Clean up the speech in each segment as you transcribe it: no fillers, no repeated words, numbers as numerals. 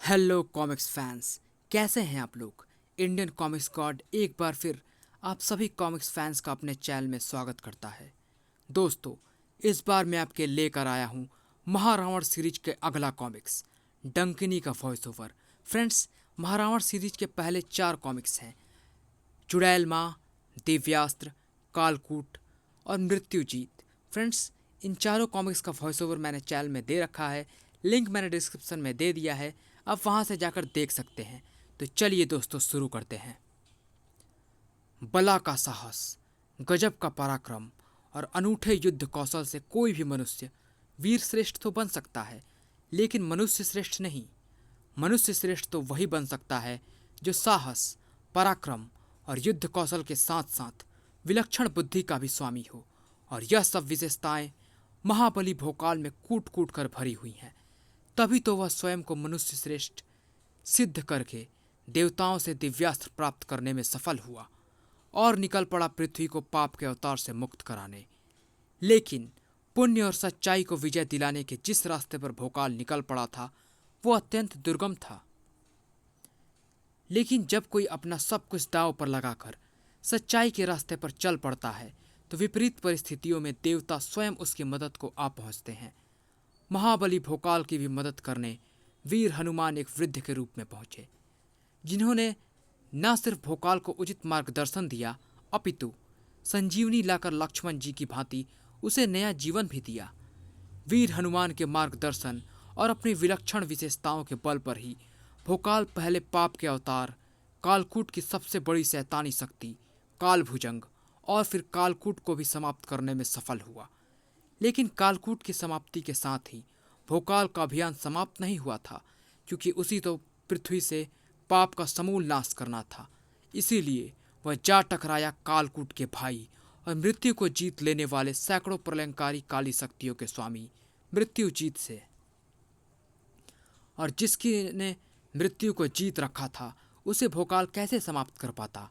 Hello comics fans, कैसे हैं आप लोग। इंडियन कॉमिक्स गॉड एक बार फिर आप सभी कॉमिक्स फैंस का अपने चैनल में स्वागत करता है। दोस्तों, इस बार मैं आपके लेकर आया हूँ महारावण सीरीज के अगला कॉमिक्स, डंकिनी का voice over. Friends, Maharavan series के पहले 4 कॉमिक्स हैं, चुड़ैल माँ, दिव्यास्त्र, कालकूट और मृत्युजीत। फ्रेंड्स, इन चारों कॉमिक्स का वॉइस ओवर मैंने चैनल में दे रखा है, लिंक मैंने डिस्क्रिप्शन में दे दिया है, आप वहाँ से जाकर देख सकते हैं। तो चलिए दोस्तों, शुरू करते हैं। बला का साहस, गजब का पराक्रम और अनूठे युद्ध कौशल से कोई भी मनुष्य वीर श्रेष्ठ तो बन सकता है, लेकिन मनुष्य श्रेष्ठ नहीं। मनुष्य श्रेष्ठ तो वही बन सकता है जो साहस, पराक्रम और युद्ध कौशल के साथ साथ विलक्षण बुद्धि का भी स्वामी हो। और यह सब विशेषताएं महाबली भोकाल में कूट कूट कर भरी हुई हैं। तभी तो वह स्वयं को मनुष्य श्रेष्ठ सिद्ध करके देवताओं से दिव्यास्त्र प्राप्त करने में सफल हुआ और निकल पड़ा पृथ्वी को पाप के अवतार से मुक्त कराने। लेकिन पुण्य और सच्चाई को विजय दिलाने के जिस रास्ते पर भोकाल निकल पड़ा था, वो अत्यंत दुर्गम था। लेकिन जब कोई अपना सब कुछ दांव पर लगाकर सच्चाई के रास्ते पर चल पड़ता है, तो विपरीत परिस्थितियों में देवता स्वयं उसकी मदद को आ पहुंचते हैं। महाबली भोकाल की भी मदद करने वीर हनुमान एक वृद्ध के रूप में पहुंचे, जिन्होंने न सिर्फ भोकाल को उचित मार्गदर्शन दिया, अपितु संजीवनी लाकर लक्ष्मण जी की भांति उसे नया जीवन भी दिया। वीर हनुमान के मार्गदर्शन और अपनी विलक्षण विशेषताओं के बल पर ही भोकाल पहले पाप के अवतार कालकूट की सबसे बड़ी शैतानी शक्ति कालभुजंग और फिर कालकूट को भी समाप्त करने में सफल हुआ। लेकिन कालकूट की समाप्ति के साथ ही भोकाल का अभियान समाप्त नहीं हुआ था, क्योंकि उसी तो पृथ्वी से पाप का समूल नाश करना था। इसीलिए वह जा टकराया कालकूट के भाई और मृत्यु को जीत लेने वाले सैकड़ों प्रलयंकारी काली शक्तियों के स्वामी मृत्युजीत से। और जिसकी ने मृत्यु को जीत रखा था, उसे भोकाल कैसे समाप्त कर पाता।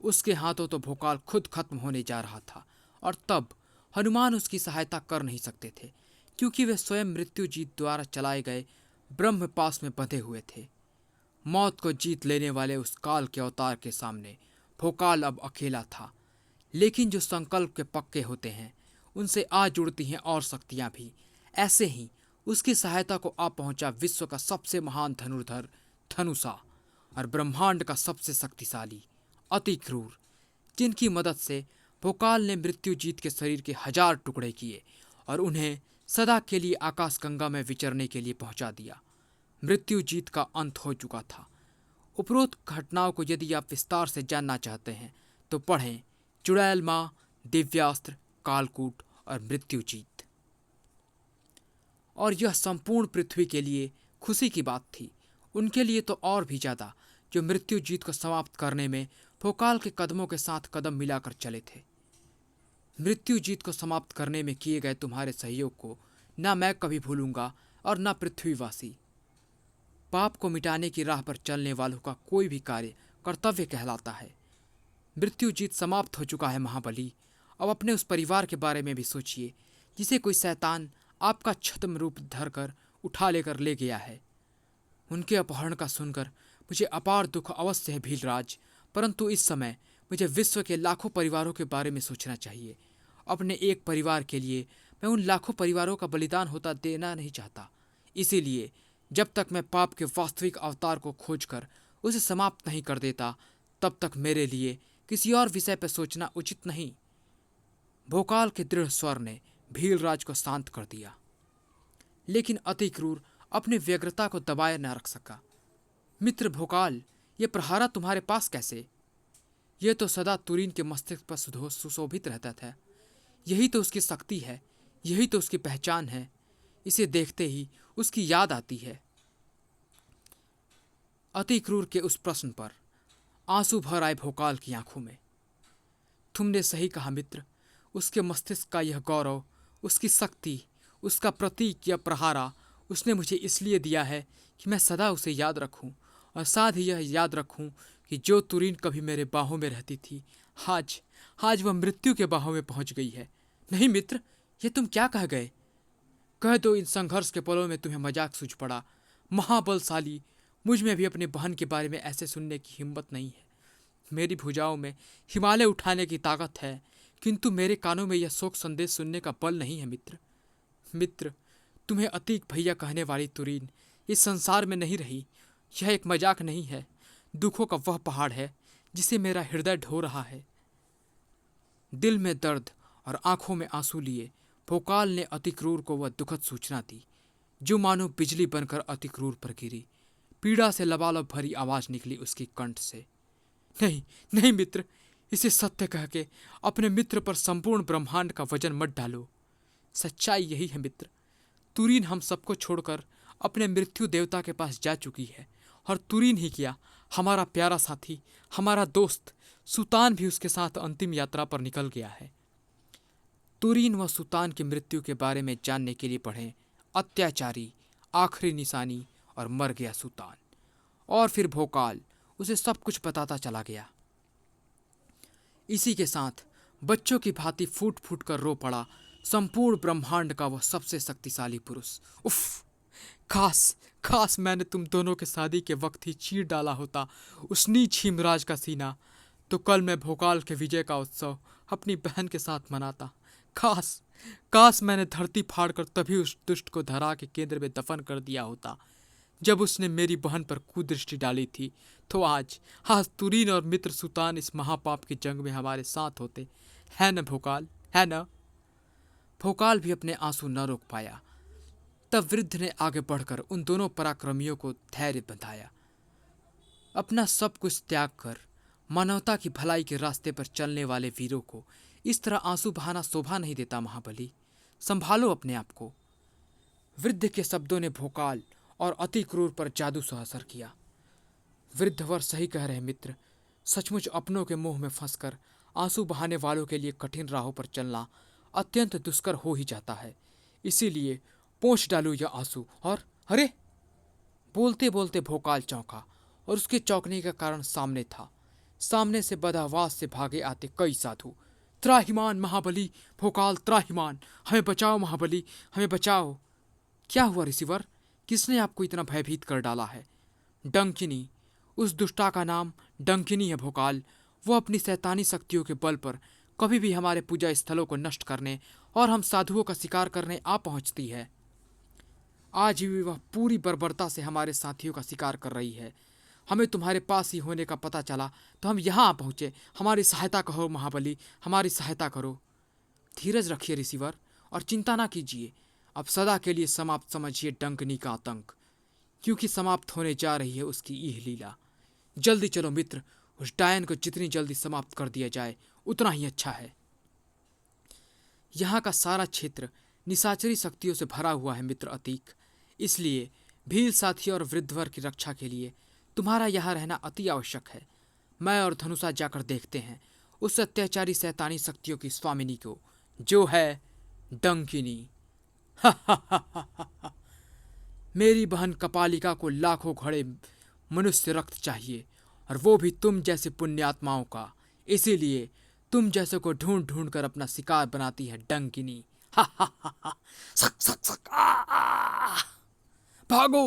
उसके हाथों तो भोकाल खुद खत्म होने जा रहा था, और तब हनुमान उसकी सहायता कर नहीं सकते थे, क्योंकि वे स्वयं मृत्युजीत द्वारा चलाए गए ब्रह्म पास में बंधे हुए थे। मौत को जीत लेने वाले उस काल के अवतार के सामने भोकाल अब अकेला था। लेकिन जो संकल्प के पक्के होते हैं, उनसे आ जुड़ती हैं और शक्तियां भी। ऐसे ही उसकी सहायता को आ पहुंचा विश्व का सबसे महान धनुर्धर धनुषा और ब्रह्मांड का सबसे शक्तिशाली अति क्रूर, जिनकी मदद से भोकाल ने मृत्युजीत के शरीर के 1000 टुकड़े किए और उन्हें सदा के लिए आकाश गंगा में विचरने के लिए पहुंचा दिया। मृत्युजीत का अंत हो चुका था। उपरोक्त घटनाओं को यदि आप विस्तार से जानना चाहते हैं, तो पढ़ें चुड़ैल माँ, दिव्यास्त्र, कालकूट और मृत्युजीत। और यह संपूर्ण पृथ्वी के लिए खुशी की बात थी, उनके लिए तो और भी ज़्यादा, जो मृत्युजीत को समाप्त करने में भोकाल के कदमों के साथ कदम मिलाकर चले थे। मृत्युजीत को समाप्त करने में किए गए तुम्हारे सहयोग को ना मैं कभी भूलूंगा और ना पृथ्वीवासी। पाप को मिटाने की राह पर चलने वालों का कोई भी कार्य कर्तव्य कहलाता है। मृत्युजीत समाप्त हो चुका है महाबली। अब अपने उस परिवार के बारे में भी सोचिए, जिसे कोई शैतान आपका छद्म रूप धरकर उठा लेकर ले गया है। उनके अपहरण का सुनकर मुझे अपार दुख अवश्य है भीलराज, परंतु इस समय मुझे विश्व के लाखों परिवारों के बारे में सोचना चाहिए। अपने एक परिवार के लिए मैं उन लाखों परिवारों का बलिदान होता देना नहीं चाहता। इसीलिए जब तक मैं पाप के वास्तविक अवतार को खोजकर उसे समाप्त नहीं कर देता, तब तक मेरे लिए किसी और विषय पर सोचना उचित नहीं। भोकाल के दृढ़ स्वर ने भीलराज को शांत कर दिया, लेकिन अति क्रूर अपनी व्यग्रता को दबाए न रख सका। मित्र भोकाल, ये प्रहारा तुम्हारे पास कैसे? यह तो सदा तुरीन के मस्तिष्क पर सुशोभित रहता था। यही तो उसकी शक्ति है, यही तो उसकी पहचान है। इसे देखते ही उसकी याद आती है। अति क्रूर के उस प्रश्न पर आंसू भर आए भोकाल की आंखों में। तुमने सही कहा मित्र, उसके मस्तिष्क का यह गौरव, उसकी शक्ति, उसका प्रतीक या प्रहारा उसने मुझे इसलिए दिया है कि मैं सदा उसे याद रखूं, और साथ ही यह याद रखूं कि जो तुरीन कभी मेरे बाहों में रहती थी, आज आज वह मृत्यु के बाहों में पहुंच गई है। नहीं मित्र, ये तुम क्या कह गए? कह दो इन संघर्ष के पलों में तुम्हें मजाक सूझ पड़ा। महाबलशाली मुझ में भी अपनी बहन के बारे में ऐसे सुनने की हिम्मत नहीं है। मेरी भुजाओं में हिमालय उठाने की ताकत है, किंतु मेरे कानों में यह शोक संदेश सुनने का बल नहीं है। मित्र, तुम्हें अतीक भैया कहने वाली तुरीन इस संसार में नहीं रही। यह एक मजाक नहीं है, दुखों का वह पहाड़ है जिसे मेरा हृदय ढो रहा है। दिल में दर्द और आंखों में आंसू लिए भोकाल ने अतिक्रूर को वह दुखद सूचना दी, जो मानो बिजली बनकर अतिक्रूर पर गिरी। पीड़ा से लबालब भरी आवाज निकली उसकी कंठ से। नहीं नहीं मित्र, इसे सत्य कह के अपने मित्र पर संपूर्ण ब्रह्मांड का वजन मत डालो। सच्चाई यही है मित्र, तुरीन हम सबको छोड़कर अपने मृत्यु देवता के पास जा चुकी है, और तुरीन ही क्या, हमारा प्यारा साथी, हमारा दोस्त सुतान भी उसके साथ अंतिम यात्रा पर निकल गया है। तुरीन व सुतान की मृत्यु के बारे में जानने के लिए पढ़ें अत्याचारी, आखिरी निशानी और मर गया सुतान। और फिर भोकाल उसे सब कुछ बताता चला गया। इसी के साथ बच्चों की भांति फूट फूट कर रो पड़ा संपूर्ण ब्रह्मांड का वह सबसे शक्तिशाली पुरुष। उफ, काश मैंने तुम दोनों के शादी के वक्त ही चीर डाला होता उस नीच हिमराज का सीना, तो कल मैं भोकाल के विजय का उत्सव अपनी बहन के साथ मनाता। काश मैंने धरती फाड़कर तभी उस दुष्ट को धरा के केंद्र में दफन कर दिया होता जब उसने मेरी बहन पर कुदृष्टि डाली थी। तो आज तुरीन और मित्र सुतान इस महापाप की जंग में हमारे साथ होते। है न भोकाल, है न? भोकाल भी अपने आंसू न रोक पाया। तब वृद्ध ने आगे बढ़कर उन दोनों पराक्रमियों को धैर्य बंधाया। अपना सब कुछ त्याग कर मानवता की भलाई के रास्ते पर चलने वाले वीरों को इस तरह आंसू बहाना शोभा नहीं देता। महाबली, संभालो अपने आप को। वृद्ध के शब्दों ने भोकाल और अति क्रूर पर जादू सा असर किया। वृद्धवर सही कह रहे मित्र, सचमुच अपनों के मुंह में फंसकर आंसू बहाने वालों के लिए कठिन राहों पर चलना अत्यंत दुष्कर हो ही जाता है। इसीलिए पोंछ डालू यह आंसू। और अरे, बोलते बोलते भोकाल चौंका, और उसके चौंकने का कारण सामने था। सामने से बदहवास से भागे आते कई साधु। त्राहिमाम महाबली, भोकाल त्राहिमाम, हमें बचाओ महाबली, हमें बचाओ। क्या हुआ रिसीवर? किसने आपको इतना भयभीत कर डाला है? डंकिनी, उस दुष्टा का नाम डंकिनी है भोकाल। वो अपनी शैतानी शक्तियों के बल पर कभी भी हमारे पूजा स्थलों को नष्ट करने और हम साधुओं का शिकार करने आ पहुंचती है। आज भी वह पूरी बर्बरता से हमारे साथियों का शिकार कर रही है। हमें तुम्हारे पास ही होने का पता चला तो हम यहाँ आ पहुँचे। हमारी सहायता करो महाबली, हमारी सहायता करो। धीरज रखिए रिसीवर, और चिंता ना कीजिए। अब सदा के लिए समाप्त समझिए डंकिनी का आतंक, क्योंकि समाप्त होने जा रही है उसकी यह लीला। जल्दी चलो मित्र, उस डायन को जितनी जल्दी समाप्त कर दिया जाए उतना ही अच्छा है। यहाँ का सारा क्षेत्र निशाचरी शक्तियों से भरा हुआ है मित्र अतीक, इसलिए भील साथी और वृद्धवर की रक्षा के लिए तुम्हारा यहाँ रहना अति आवश्यक है। मैं और धनुषा जाकर देखते हैं उस अत्याचारी शैतानी शक्तियों की स्वामिनी को, जो है डंकिनी। मेरी बहन कपालिका को लाखों घड़े मनुष्य रक्त चाहिए, और वो भी तुम जैसे पुण्यात्माओं का। इसीलिए तुम जैसे को ढूंढ ढूंढ कर अपना शिकार बनाती है डंकिनी। सक सक सक, भागो!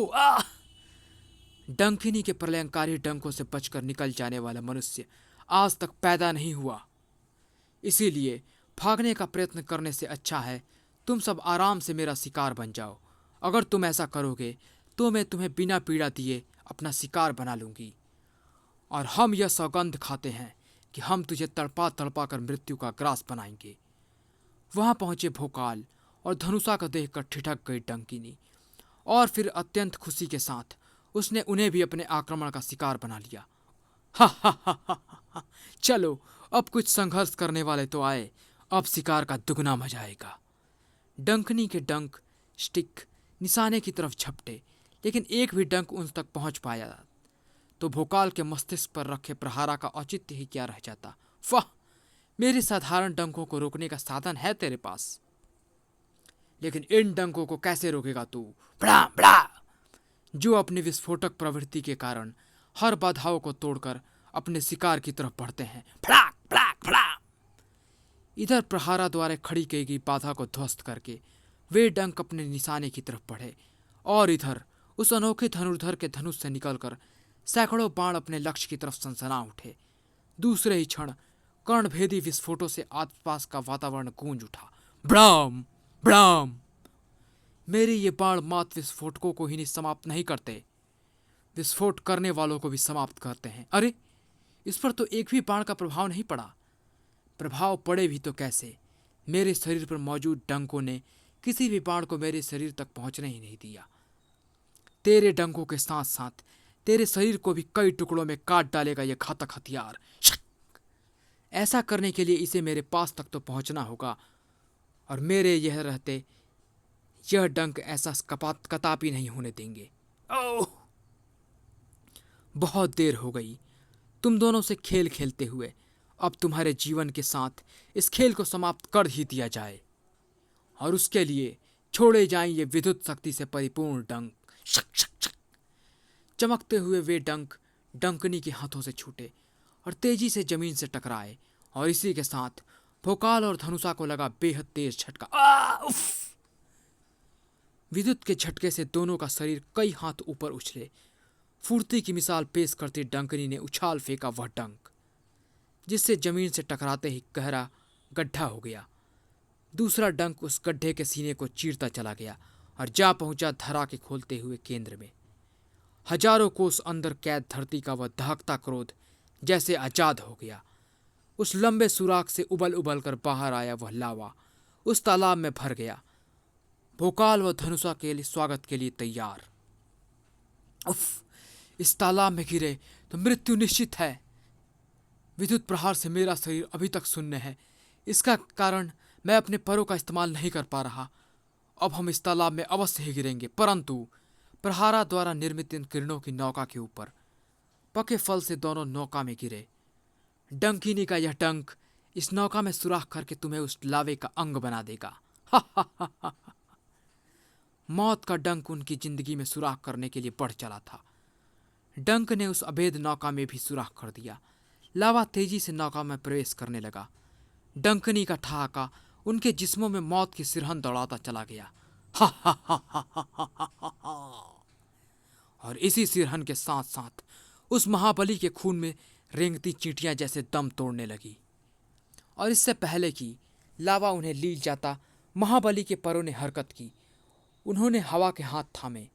डंकिनी के प्रलयंकारी डंकों से बचकर निकल जाने वाला मनुष्य आज तक पैदा नहीं हुआ। इसीलिए भागने का प्रयत्न करने से अच्छा है तुम सब आराम से मेरा शिकार बन जाओ। अगर तुम ऐसा करोगे तो मैं तुम्हें बिना पीड़ा दिए अपना शिकार बना लूंगी, और हम यह सौगंध खाते हैं कि हम तुझे तड़पा तड़पा कर मृत्यु का ग्रास बनाएंगे। वहां पहुंचे भोकाल, और धनुषा को देखकर ठिठक गई डंकिनी, और फिर अत्यंत खुशी के साथ उसने उन्हें भी अपने आक्रमण का शिकार बना लिया। चलो, अब कुछ संघर्ष करने वाले तो आए, अब शिकार का दुगना मजा आएगा। डंकिनी के डंक स्टिक निशाने की तरफ झपटे, लेकिन एक भी डंक उन तक पहुंच पाया तो भोकाल के मस्तिष्क पर रखे प्रहारा का औचित्य ही क्या रह जाता। वाह, मेरे साधारण डंकों को रोकने का साधन है तेरे पास, लेकिन इन डंकों को कैसे रोकेगा तू? बड़ा बड़ा, जो अपनी विस्फोटक प्रवृत्ति के कारण हर बाधाओं को तोड़कर अपने शिकार की तरफ बढ़ते हैं। फड़ाक फड़ाक फड़ाक। इधर प्रहारा द्वारा खड़ी की गई बाधा को ध्वस्त करके वे डंक अपने निशाने की तरफ बढ़े, और इधर उस अनोखे धनुर्धर के धनुष से निकलकर सैकड़ों बाण अपने लक्ष्य की तरफ सनसना उठे। दूसरे ही क्षण कर्णभेदी विस्फोटों से आसपास का वातावरण गूंज उठा। Bram Bram! मेरे ये बाण मात्र विस्फोटकों को ही समाप्त नहीं करते, विस्फोट करने वालों को भी समाप्त करते हैं। अरे, इस पर तो एक भी बाण का प्रभाव नहीं पड़ा। प्रभाव पड़े भी तो कैसे? मेरे शरीर पर मौजूद डंकों ने किसी भी बाण को मेरे शरीर तक पहुंचने ही नहीं दिया। तेरे डंकों के साथ साथ तेरे शरीर को भी कई टुकड़ों में काट डालेगा यह घातक हथियार। ऐसा करने के लिए इसे मेरे पास तक तो पहुंचना होगा, और मेरे यह रहते यह डंक ऐसा कदापि नहीं होने देंगे। ओह! बहुत देर हो गई तुम दोनों से खेल खेलते हुए। अब तुम्हारे जीवन के साथ इस खेल को समाप्त कर ही दिया जाए, और उसके लिए छोड़े जाएं ये विद्युत शक्ति से परिपूर्ण डंक। शक शक शक! चमकते हुए वे डंक डंकनी के हाथों से छूटे और तेजी से जमीन से टकराए, और इसी के साथ भोकाल और धनुषा को लगा बेहद तेज झटका। उफ! विद्युत के झटके से दोनों का शरीर कई हाथ ऊपर उछले। फुर्ती की मिसाल पेश करती डंकनी ने उछाल फेंका वह डंक, जिससे जमीन से टकराते ही गहरा गड्ढा हो गया। दूसरा डंक उस गड्ढे के सीने को चीरता चला गया और जा पहुंचा धरा के खोलते हुए केंद्र में। हजारों कोस अंदर कैद धरती का वह दहकता क्रोध जैसे आजाद हो गया। उस लंबे सुराख से उबल उबल कर बाहर आया वह लावा उस तालाब में भर गया। भोकाल व धनुषा के लिए स्वागत के लिए तैयार। उफ! इस तालाब में गिरे तो मृत्यु निश्चित है। विद्युत प्रहार से मेरा शरीर अभी तक शून्य है। इसका कारण मैं अपने परों का इस्तेमाल नहीं कर पा रहा। अब हम इस तालाब में अवश्य ही गिरेंगे, परंतु प्रहारा द्वारा निर्मित इन किरणों की नौका के ऊपर पके फल से दोनों नौका में गिरे। डंकिनी का यह डंक इस नौका में सुराख करके तुम्हें उस लावे का अंग बना देगा। मौत का डंक उनकी जिंदगी में सुराख करने के लिए बढ़ चला था। डंक ने उस अभेद नौका में भी सुराख कर दिया। लावा तेजी से नौका में प्रवेश करने लगा। डंकनी का ठहाका उनके जिस्मों में मौत की सिरहन दौड़ाता चला गया। और इसी सिरहन के साथ साथ उस महाबली के खून में रेंगती चींटियां जैसे दम तोड़ने लगी। और इससे पहले कि लावा उन्हें लील जाता, महाबली के परों ने हरकत की। उन्होंने हवा के हाथ थामे।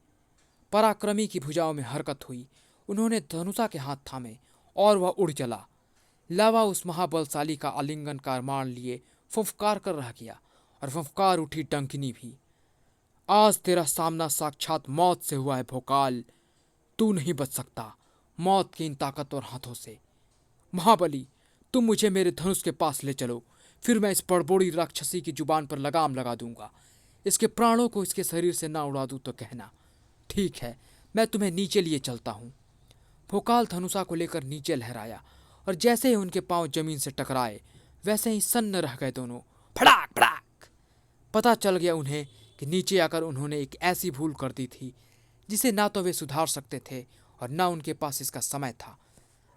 पराक्रमी की भुजाओं में हरकत हुई। उन्होंने धनुषा के हाथ थामे और वह उड़ चला। लावा उस महाबलशाली का आलिंगन का मान लिए फुफकार कर रह गया, और फुफकार उठी डंकिनी भी। आज तेरा सामना साक्षात मौत से हुआ है भोकाल। तू नहीं बच सकता मौत के इन ताकतवर हाथों से। महाबली, तुम मुझे मेरे धनुष के पास ले चलो, फिर मैं इस बड़बोड़ी राक्षसी की जुबान पर लगाम लगा दूंगा। इसके प्राणों को इसके शरीर से ना उड़ा दूं तो कहना। ठीक है, मैं तुम्हें नीचे लिए चलता हूं। भोकाल धनुषा को लेकर नीचे लहराया, और जैसे ही उनके पांव जमीन से टकराए वैसे ही सन्न रह गए दोनों। फड़ाक फड़ाक! पता चल गया उन्हें कि नीचे आकर उन्होंने एक ऐसी भूल कर दी थी जिसे ना तो वे सुधार सकते थे और ना उनके पास इसका समय था।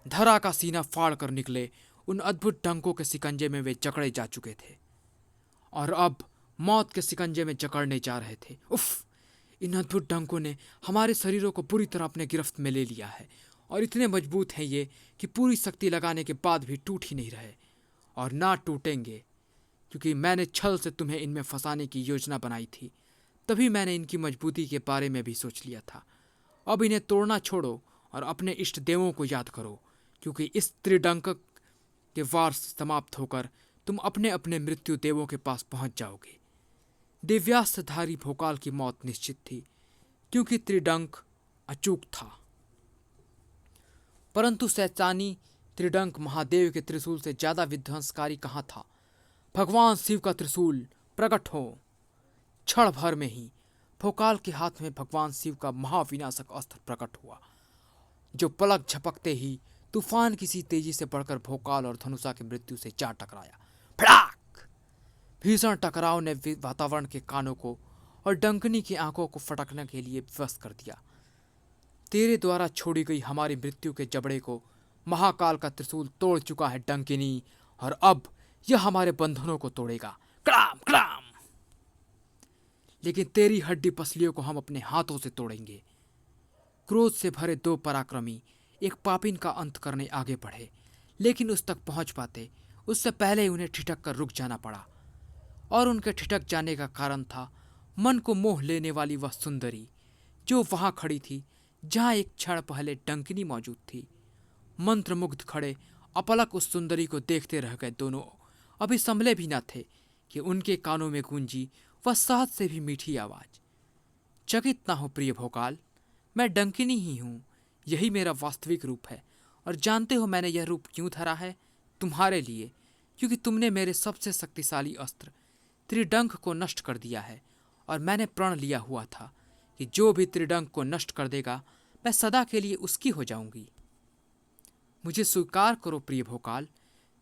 धरा का सीना फाड़ कर निकले उन अद्भुत डंकों के शिकंजे में वे जकड़े जा चुके थे, और अब मौत के शिकंजे में जकड़ने जा रहे थे। उफ! इन अद्भुत डंकों ने हमारे शरीरों को बुरी तरह अपने गिरफ्त में ले लिया है, और इतने मजबूत हैं ये कि पूरी शक्ति लगाने के बाद भी टूट ही नहीं रहे, और ना टूटेंगे, क्योंकि मैंने छल से तुम्हें इनमें फंसाने की योजना बनाई थी। तभी मैंने इनकी मजबूती के बारे में भी सोच लिया था। अब इन्हें तोड़ना छोड़ो और अपने इष्ट देवों को याद करो, क्योंकि इस त्रिडंक के वार समाप्त होकर तुम अपने अपने मृत्यु देवों के पास पहुंच जाओगे। दिव्यास्त्रधारी भोकाल की मौत निश्चित थी, क्योंकि त्रिडंक अचूक था। परंतु शैतानी त्रिडंक महादेव के त्रिशूल से ज्यादा विध्वंसकारी कहाँ था। भगवान शिव का त्रिशूल प्रकट हो। क्षण भर में ही भोकाल के हाथ में भगवान शिव का महाविनाशक अस्त्र प्रकट हुआ, जो पलक झपकते ही तूफान की सी तेजी से बढ़कर भोकाल और धनुषा की मृत्यु से जा टकराया। फड़ाक! भीषण टकराव ने वातावरण के कानों को और डंकनी की आंखों को फटकने के लिए विवश कर दिया। तेरे द्वारा छोड़ी गई हमारी मृत्यु के जबड़े को महाकाल का त्रिशूल तोड़ चुका है डंकिनी, और अब यह हमारे बंधनों को तोड़ेगा। Claim claim! लेकिन तेरी हड्डी पसलियों को हम अपने हाथों से तोड़ेंगे। क्रोध से भरे दो पराक्रमी एक पापिन का अंत करने आगे बढ़े, लेकिन उस तक पहुंच पाते उससे पहले ही उन्हें ठिठक कर रुक जाना पड़ा। और उनके ठिठक जाने का कारण था मन को मोह लेने वाली वह सुंदरी जो वहां खड़ी थी, जहां एक क्षण पहले डंकिनी मौजूद थी। मंत्रमुग्ध खड़े अपलक उस सुंदरी को देखते रह गए दोनों। अभी संभले भी न थे कि उनके कानों में गूंजी वह शहद से भी मीठी आवाज। चकित ना हो प्रिय भोकाल, मैं डंकिनी ही हूं, यही मेरा वास्तविक रूप है। और जानते हो मैंने यह रूप क्यों धरा है? तुम्हारे लिए, क्योंकि तुमने मेरे सबसे शक्तिशाली अस्त्र त्रिडंक को नष्ट कर दिया है। और मैंने प्रण लिया हुआ था कि जो भी त्रिडंक को नष्ट कर देगा मैं सदा के लिए उसकी हो जाऊंगी। मुझे स्वीकार करो प्रिय भोकाल,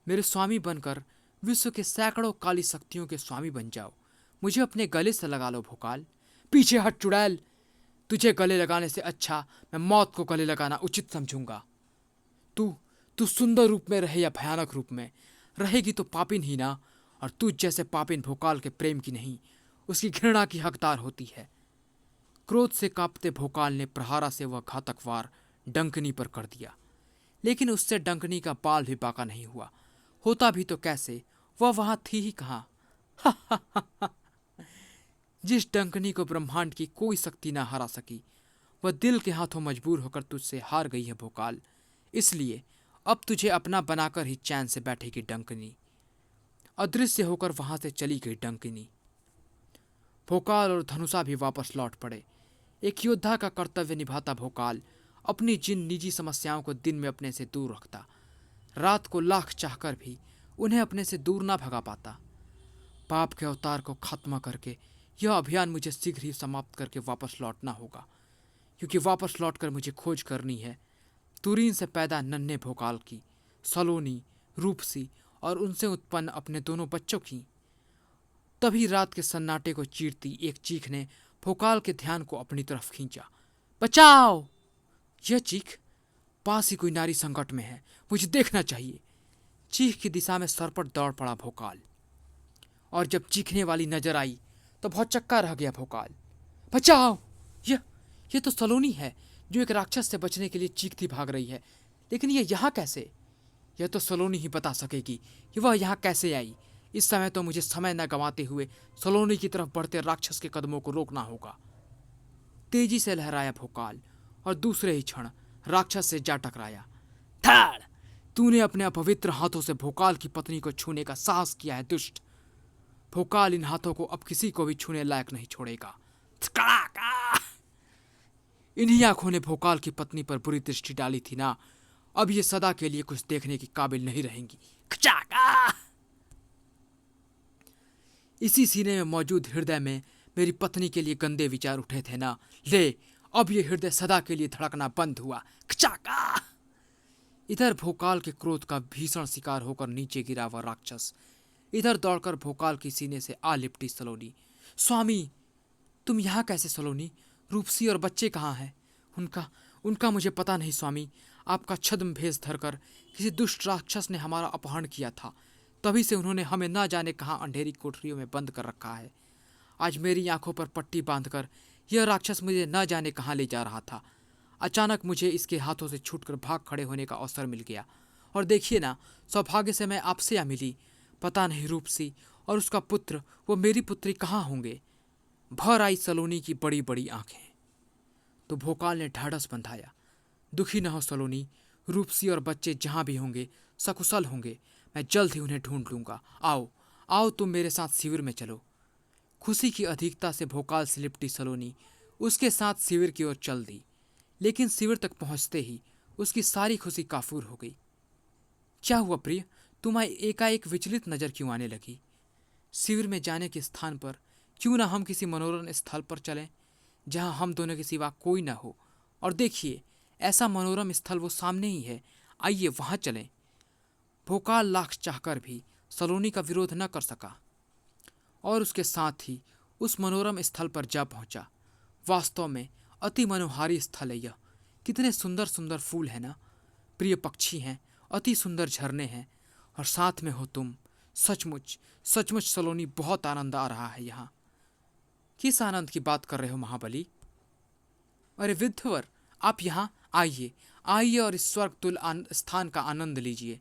मेरे स्वामी बनकर विश्व के सैकड़ों काली शक्तियों के स्वामी बन जाओ। मुझे अपने गले से लगा लो भोकाल। पीछे हट चुड़ैल, तुझे गले लगाने से अच्छा मैं मौत को गले लगाना उचित समझूंगा। तू तू सुंदर रूप में रहे या भयानक रूप में रहेगी तो पापिन ही ना, और तुझ जैसे पापिन भोकाल के प्रेम की नहीं उसकी घृणा की हकदार होती है। क्रोध से कांपते भोकाल ने प्रहारा से वह घातक वार डंकनी पर कर दिया, लेकिन उससे डंकनी का बाल भी बाका नहीं हुआ। होता भी तो कैसे, वह वहां थी ही कहां। जिस डंकनी को ब्रह्मांड की कोई शक्ति ना हरा सकी, वह दिल के हाथों मजबूर होकर तुझसे हार गई है भोकाल। इसलिए अब तुझे अपना बनाकर ही चैन से बैठेगी डंकनी। अदृश्य होकर वहां से चली गई डंकिनी। भोकाल और धनुषा भी वापस लौट पड़े। एक योद्धा का कर्तव्य निभाता भोकाल अपनी जिन निजी समस्याओं को दिन में अपने से दूर रखता, रात को लाख चाहकर भी उन्हें अपने से दूर ना भगा पाता। पाप के अवतार को खत्म करके यह अभियान मुझे शीघ्र ही समाप्त करके वापस लौटना होगा, क्योंकि वापस लौटकर मुझे खोज करनी है तुरीन से पैदा नन्हे भोकाल की, सलोनी, रूपसी और उनसे उत्पन्न अपने दोनों बच्चों की। तभी रात के सन्नाटे को चीरती एक चीख ने भोकाल के ध्यान को अपनी तरफ खींचा। बचाओ! यह चीख, पास ही कोई नारी संकट में है, मुझे देखना चाहिए। चीख की दिशा में सरपट दौड़ पड़ा भोकाल, और जब चीखने वाली नजर आई तो बहुत चक्का रह गया भोकाल। बचाओ! यह तो सलोनी है जो एक राक्षस से बचने के लिए चीखती भाग रही है, लेकिन यह यहाँ कैसे? यह तो सलोनी ही बता सकेगी कि वह यहाँ कैसे आई। इस समय तो मुझे समय न गंवाते हुए सलोनी की तरफ बढ़ते राक्षस के कदमों को रोकना होगा। तेजी से लहराया भोकाल और दूसरे ही क्षण राक्षस से जा टकराया। धड़! तूने अपने अपवित्र हाथों से भोकाल की पत्नी को छूने का साहस किया है दुष्ट। भोकाल इन हाथों को अब किसी को भी छूने लायक नहीं छोड़ेगा। इन्हीं आंखों ने भोकाल की पत्नी पर बुरी दृष्टि डाली थी ना, अब ये सदा के लिए कुछ देखने के काबिल नहीं रहेंगी। इसी सीने में मौजूद हृदय में मेरी पत्नी के लिए गंदे विचार उठे थे ना, ले अब ये हृदय सदा के लिए धड़कना बंद हुआ। इधर भोकाल के क्रोध का भीषण शिकार होकर नीचे गिरा वह राक्षस, इधर दौड़कर भोकाल की सीने से आ लिपटी सलोनी। स्वामी, तुम यहाँ कैसे सलोनी? रूपसी और बच्चे कहाँ हैं? उनका मुझे पता नहीं स्वामी। आपका छद्म भेष धरकर किसी दुष्ट राक्षस ने हमारा अपहरण किया था, तभी से उन्होंने हमें ना जाने कहाँ अंधेरी कोठरियों में बंद कर रखा है। आज मेरी आंखों पर पट्टी बांधकर यह राक्षस मुझे न जाने कहाँ ले जा रहा था। अचानक मुझे इसके हाथों से छूटकर भाग खड़े होने का अवसर मिल गया, और देखिए ना, सौभाग्य से मैं आपसे आ मिली। पता नहीं रूपसी और उसका पुत्र, वो मेरी पुत्री कहाँ होंगे? भर आई सलोनी की बड़ी बड़ी आंखें। तो भोकाल ने ढाढ़स बंधाया। दुखी न हो सलोनी, रूपसी और बच्चे जहां भी होंगे सकुशल होंगे। मैं जल्द ही उन्हें ढूंढ लूंगा। आओ आओ, तुम मेरे साथ शिविर में चलो। खुशी की अधिकता से भोकाल से लिपटी सलोनी उसके साथ शिविर की ओर चल दी, लेकिन शिविर तक पहुंचते ही उसकी सारी खुशी काफूर हो गई। क्या हुआ प्रिय, तुम्हें एकाएक विचलित नजर क्यों आने लगी? शिविर में जाने के स्थान पर क्यों ना हम किसी मनोरम स्थल पर चलें, जहां हम दोनों के सिवा कोई ना हो। और देखिए, ऐसा मनोरम स्थल वो सामने ही है, आइए वहां चलें। भोकाल लाख चाहकर भी सलोनी का विरोध न कर सका और उसके साथ ही उस मनोरम स्थल पर जा पहुंचा। वास्तव में अति मनोहारी स्थल है यह। कितने सुंदर सुंदर फूल हैं ना, प्रिय पक्षी हैं, अति सुंदर झरने हैं, और साथ में हो तुम। सचमुच सचमुच सलोनी, बहुत आनंद आ रहा है यहाँ। किस आनंद की बात कर रहे हो महाबली? अरे विद्धवर, आप यहाँ आइए, आइए और इस स्वर्ग तुल्य स्थान का आनंद लीजिए।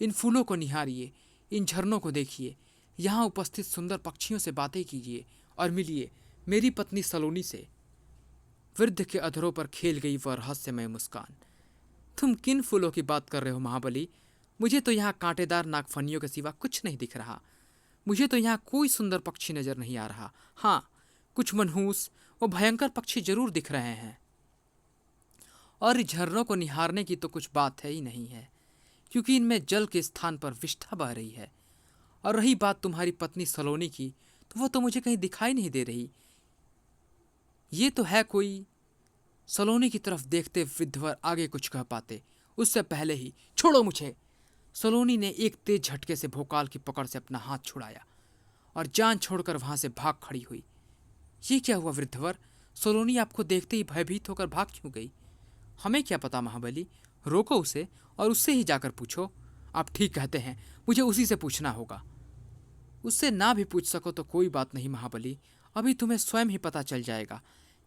इन फूलों को निहारिए, इन झरनों को देखिए, यहाँ उपस्थित सुंदर पक्षियों से बातें कीजिए और मिलिए मेरी पत्नी सलोनी से। वृद्ध के अधरों पर खेल गई वह रहस्यमय मुस्कान। तुम किन फूलों की बात कर रहे हो महाबली? मुझे तो यहाँ कांटेदार नागफनियों के सिवा कुछ नहीं दिख रहा। मुझे तो यहाँ कोई सुंदर पक्षी नजर नहीं आ रहा। हाँ, कुछ मनहूस और भयंकर पक्षी जरूर दिख रहे हैं। और इस झरनों को निहारने की तो कुछ बात है ही नहीं है, क्योंकि इनमें जल के स्थान पर विष्ठा बह रही है। और रही बात तुम्हारी पत्नी सलोनी की, तो वो तो मुझे कहीं दिखाई नहीं दे रही। ये तो है कोई। सलोनी की तरफ देखते विधवर आगे कुछ कह पाते, उससे पहले ही छोड़ो मुझे। सलोनी ने एक तेज झटके से भोकाल की पकड़ से अपना हाथ छुड़ाया और जान छोड़कर वहां से भाग खड़ी हुई। ये क्या हुआ वृद्धवर? सलोनी आपको देखते ही भयभीत होकर भाग क्यों गई? हमें क्या पता महाबली, रोको उसे और उससे ही जाकर पूछो। आप ठीक कहते हैं, मुझे उसी से पूछना होगा। उससे ना भी पूछ सको तो कोई बात नहीं महाबली, अभी तुम्हें स्वयं ही पता चल जाएगा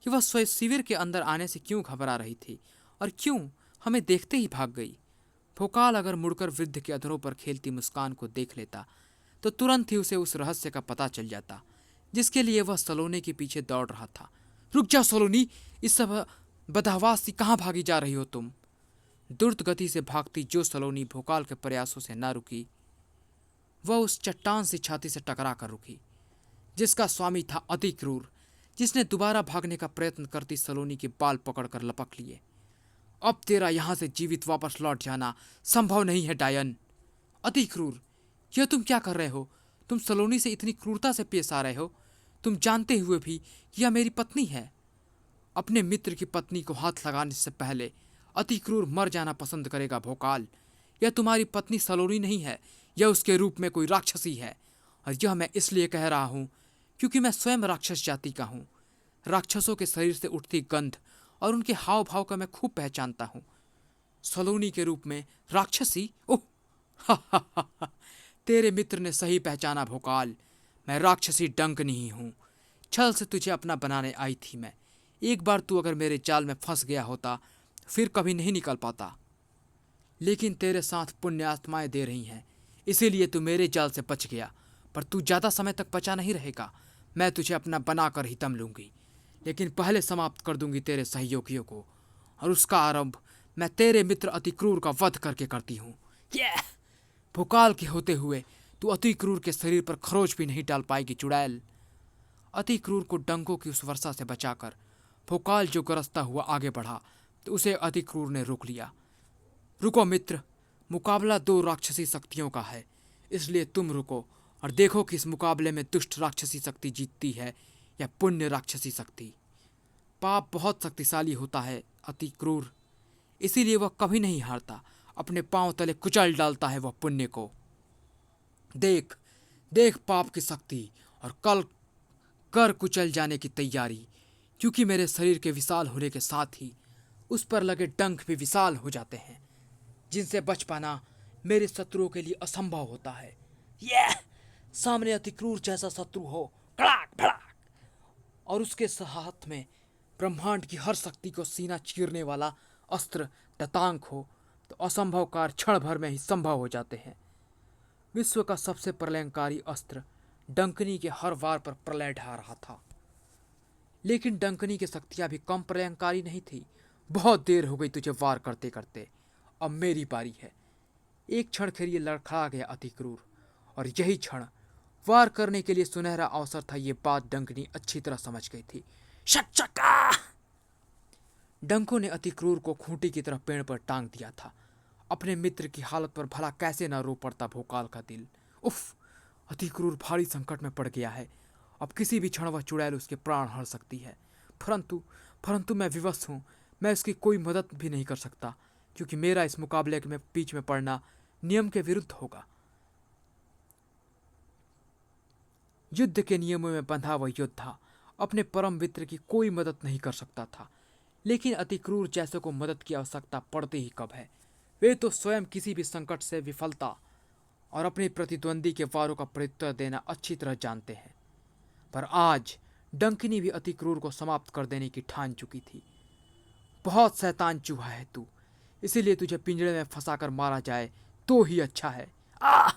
कि वह स्वयं शिविर के अंदर आने से क्यों घबरा रही थी और क्यों हमें देखते ही भाग गई। भोकाल अगर मुड़कर वृद्ध के अधरों पर खेलती मुस्कान को देख लेता तो तुरंत ही उसे उस रहस्य का पता चल जाता जिसके लिए वह सलोनी के पीछे दौड़ रहा था। रुक जाओ सलोनी, इस सब बदहवास सी कहाँ भागी जा रही हो तुम? द्रुत गति से भागती जो सलोनी भोकाल के प्रयासों से न रुकी, वह उस चट्टान सी छाती से टकरा कर रुकी जिसका स्वामी था अति क्रूर, जिसने दोबारा भागने का प्रयत्न करती सलोनी के बाल पकड़कर लपक लिए। अब तेरा यहां से जीवित वापस लौट जाना संभव नहीं है डायन। अति क्रूर, यह तुम क्या कर रहे हो? तुम सलोनी से इतनी क्रूरता से पेश आ रहे हो, तुम जानते हुए भी कि यह मेरी पत्नी है। अपने मित्र की पत्नी को हाथ लगाने से पहले अति क्रूर मर जाना पसंद करेगा भोकाल। यह तुम्हारी पत्नी सलोनी नहीं है, यह उसके रूप में कोई राक्षसी है। और यह मैं इसलिए कह रहा हूं क्योंकि मैं स्वयं राक्षस जाति का हूं। राक्षसों के शरीर से उठती गंध और उनके हाव भाव का मैं खूब पहचानता हूं। सलोनी के रूप में राक्षसी? ओह, हा हा हा हा। तेरे मित्र ने सही पहचाना भोकाल, मैं राक्षसी डंकनी हूं। छल से तुझे अपना बनाने आई थी मैं। एक बार तू अगर मेरे जाल में फंस गया होता फिर कभी नहीं निकल पाता। लेकिन तेरे साथ पुण्य आत्माएं दे रही हैं, इसीलिए तू मेरे जाल से बच गया। पर तू ज्यादा समय तक बचा नहीं रहेगा। मैं तुझे अपना बनाकर ही दम लूंगी, लेकिन पहले समाप्त कर दूंगी तेरे सहयोगियों को, और उसका आरंभ मैं तेरे मित्र अति क्रूर का वध करके करती हूँ। भोकाल के होते हुए तू अति क्रूर के शरीर पर खरोच भी नहीं डाल पाएगी चुड़ैल। अति क्रूर को डंकों की उस वर्षा से बचाकर भोकाल जो गरजता हुआ आगे बढ़ा तो उसे अति क्रूर ने रोक लिया। रुको मित्र, मुकाबला दो राक्षसी शक्तियों का है, इसलिए तुम रुको और देखो कि इस मुकाबले में दुष्ट राक्षसी शक्ति जीतती है या पुण्य राक्षसी शक्ति। पाप बहुत शक्तिशाली होता है अति क्रूर, इसीलिए वह कभी नहीं हारता। अपने पांव तले कुचल डालता है वह पुण्य को। देख देख पाप की शक्ति और कल कर कुचल जाने की तैयारी, क्योंकि मेरे शरीर के विशाल होने के साथ ही उस पर लगे डंक भी विशाल हो जाते हैं, जिनसे बच पाना मेरे शत्रुओं के लिए असंभव होता है। सामने अति क्रूर जैसा शत्रु हो, कड़ाक भड़ाक, और उसके हाथ में ब्रह्मांड की हर शक्ति को सीना चीरने वाला अस्त्र टतांक हो, तो असंभव कार्य क्षण भर में ही संभव हो जाते हैं। विश्व का सबसे प्रलयंकारी अस्त्र डंकनी के हर वार पर प्रलय ढा रहा था, लेकिन डंकनी की शक्तियां भी कम प्रलयंकारी नहीं थी। बहुत देर हो गई तुझे वार करते करते, अब मेरी बारी है। एक क्षण के लिए लड़खड़ा गया अति क्रूर, और यही क्षण वार करने के लिए सुनहरा अवसर था। ये बात डंकनी अच्छी तरह समझ गई थी। शक्का! डंको ने अति क्रूर को खूंटी की तरह पेड़ पर टांग दिया था। अपने मित्र की हालत पर भला कैसे न रो पड़ता भोकाल का दिल। उफ, अति क्रूर भारी संकट में पड़ गया है। अब किसी भी क्षण वह चुड़ैल उसके प्राण हर सकती है। परंतु मैं विवश हूं। मैं इसकी कोई मदद भी नहीं कर सकता, क्योंकि मेरा इस मुकाबले में बीच में पड़ना नियम के विरुद्ध होगा। युद्ध के नियमों में बंधा वह योद्धा अपने परम मित्र की कोई मदद नहीं कर सकता था, लेकिन अति क्रूर जैसे को मदद की आवश्यकता पड़ती ही कब है। वे तो स्वयं किसी भी संकट से विफलता और अपने प्रतिद्वंदी के वारों का प्रत्युत्तर देना अच्छी तरह जानते हैं। पर आज डंकिनी भी अति क्रूर को समाप्त कर देने की ठान चुकी थी। बहुत शैतान चूहा है तू, इसीलिए तुझे पिंजरे में फंसाकर मारा जाए तो ही अच्छा है। आ!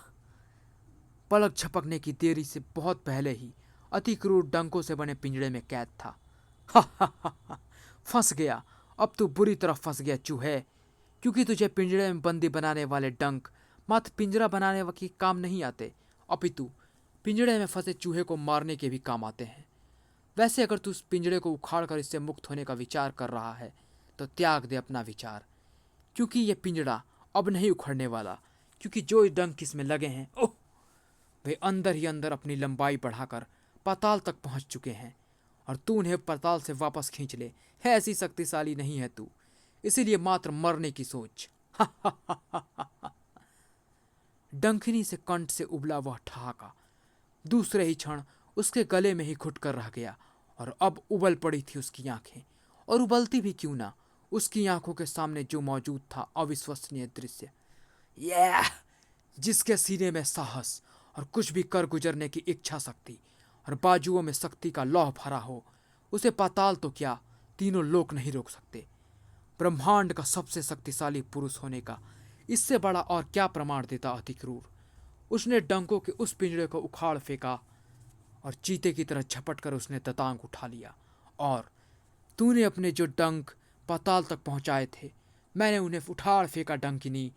पलक झपकने की देरी से बहुत पहले ही अति क्रूर डंकों से बने पिंजरे में कैद था। हा हा हा हा, फंस गया। अब तू बुरी तरह फंस गया चूहे, क्योंकि तुझे पिंजरे में बंदी बनाने वाले डंक मात्र पिंजरा बनाने के काम नहीं आते, अपितु पिंजरे में फंसे चूहे को मारने के भी काम आते हैं। वैसे अगर तू उस पिंजरे को उखाड़ कर इससे मुक्त होने का विचार कर रहा है तो त्याग दे अपना विचार, क्योंकि यह पिंजरा अब नहीं उखड़ने वाला, क्योंकि जो डंक इसमें लगे हैं ओह, वे अंदर ही अंदर अपनी लंबाई बढ़ाकर पाताल तक पहुंच चुके हैं, और तू उन्हें पाताल से वापस खींच ले। है ऐसी शक्तिशाली नहीं है तू, इसीलिए मात्र मरने की सोच। डंकिनी से कंठ से उबला वह ठहाका दूसरे ही क्षण उसके गले में ही घुट कर रह गया, और अब उबल पड़ी थी उसकी आंखें, और उबलती भी क्यों ना, उसकी आंखों के सामने जो मौजूद था अविश्वसनीय दृश्य। यह जिसके सीने में साहस और कुछ भी कर गुजरने की इच्छा शक्ति और बाजुओं में शक्ति का लौह भरा हो, उसे पाताल तो क्या तीनों लोक नहीं रोक सकते। ब्रह्मांड का सबसे शक्तिशाली पुरुष होने का इससे बड़ा और क्या प्रमाण देता अति क्रूर। उसने डंकों के उस पिंजरे को उखाड़ फेंका और चीते की तरह झपट कर उसने ततांग उठा लिया। और तूने अपने जो डंक पाताल तक पहुंचाए थे, मैंने उन्हें उठाड़ फेंका डंकिनी,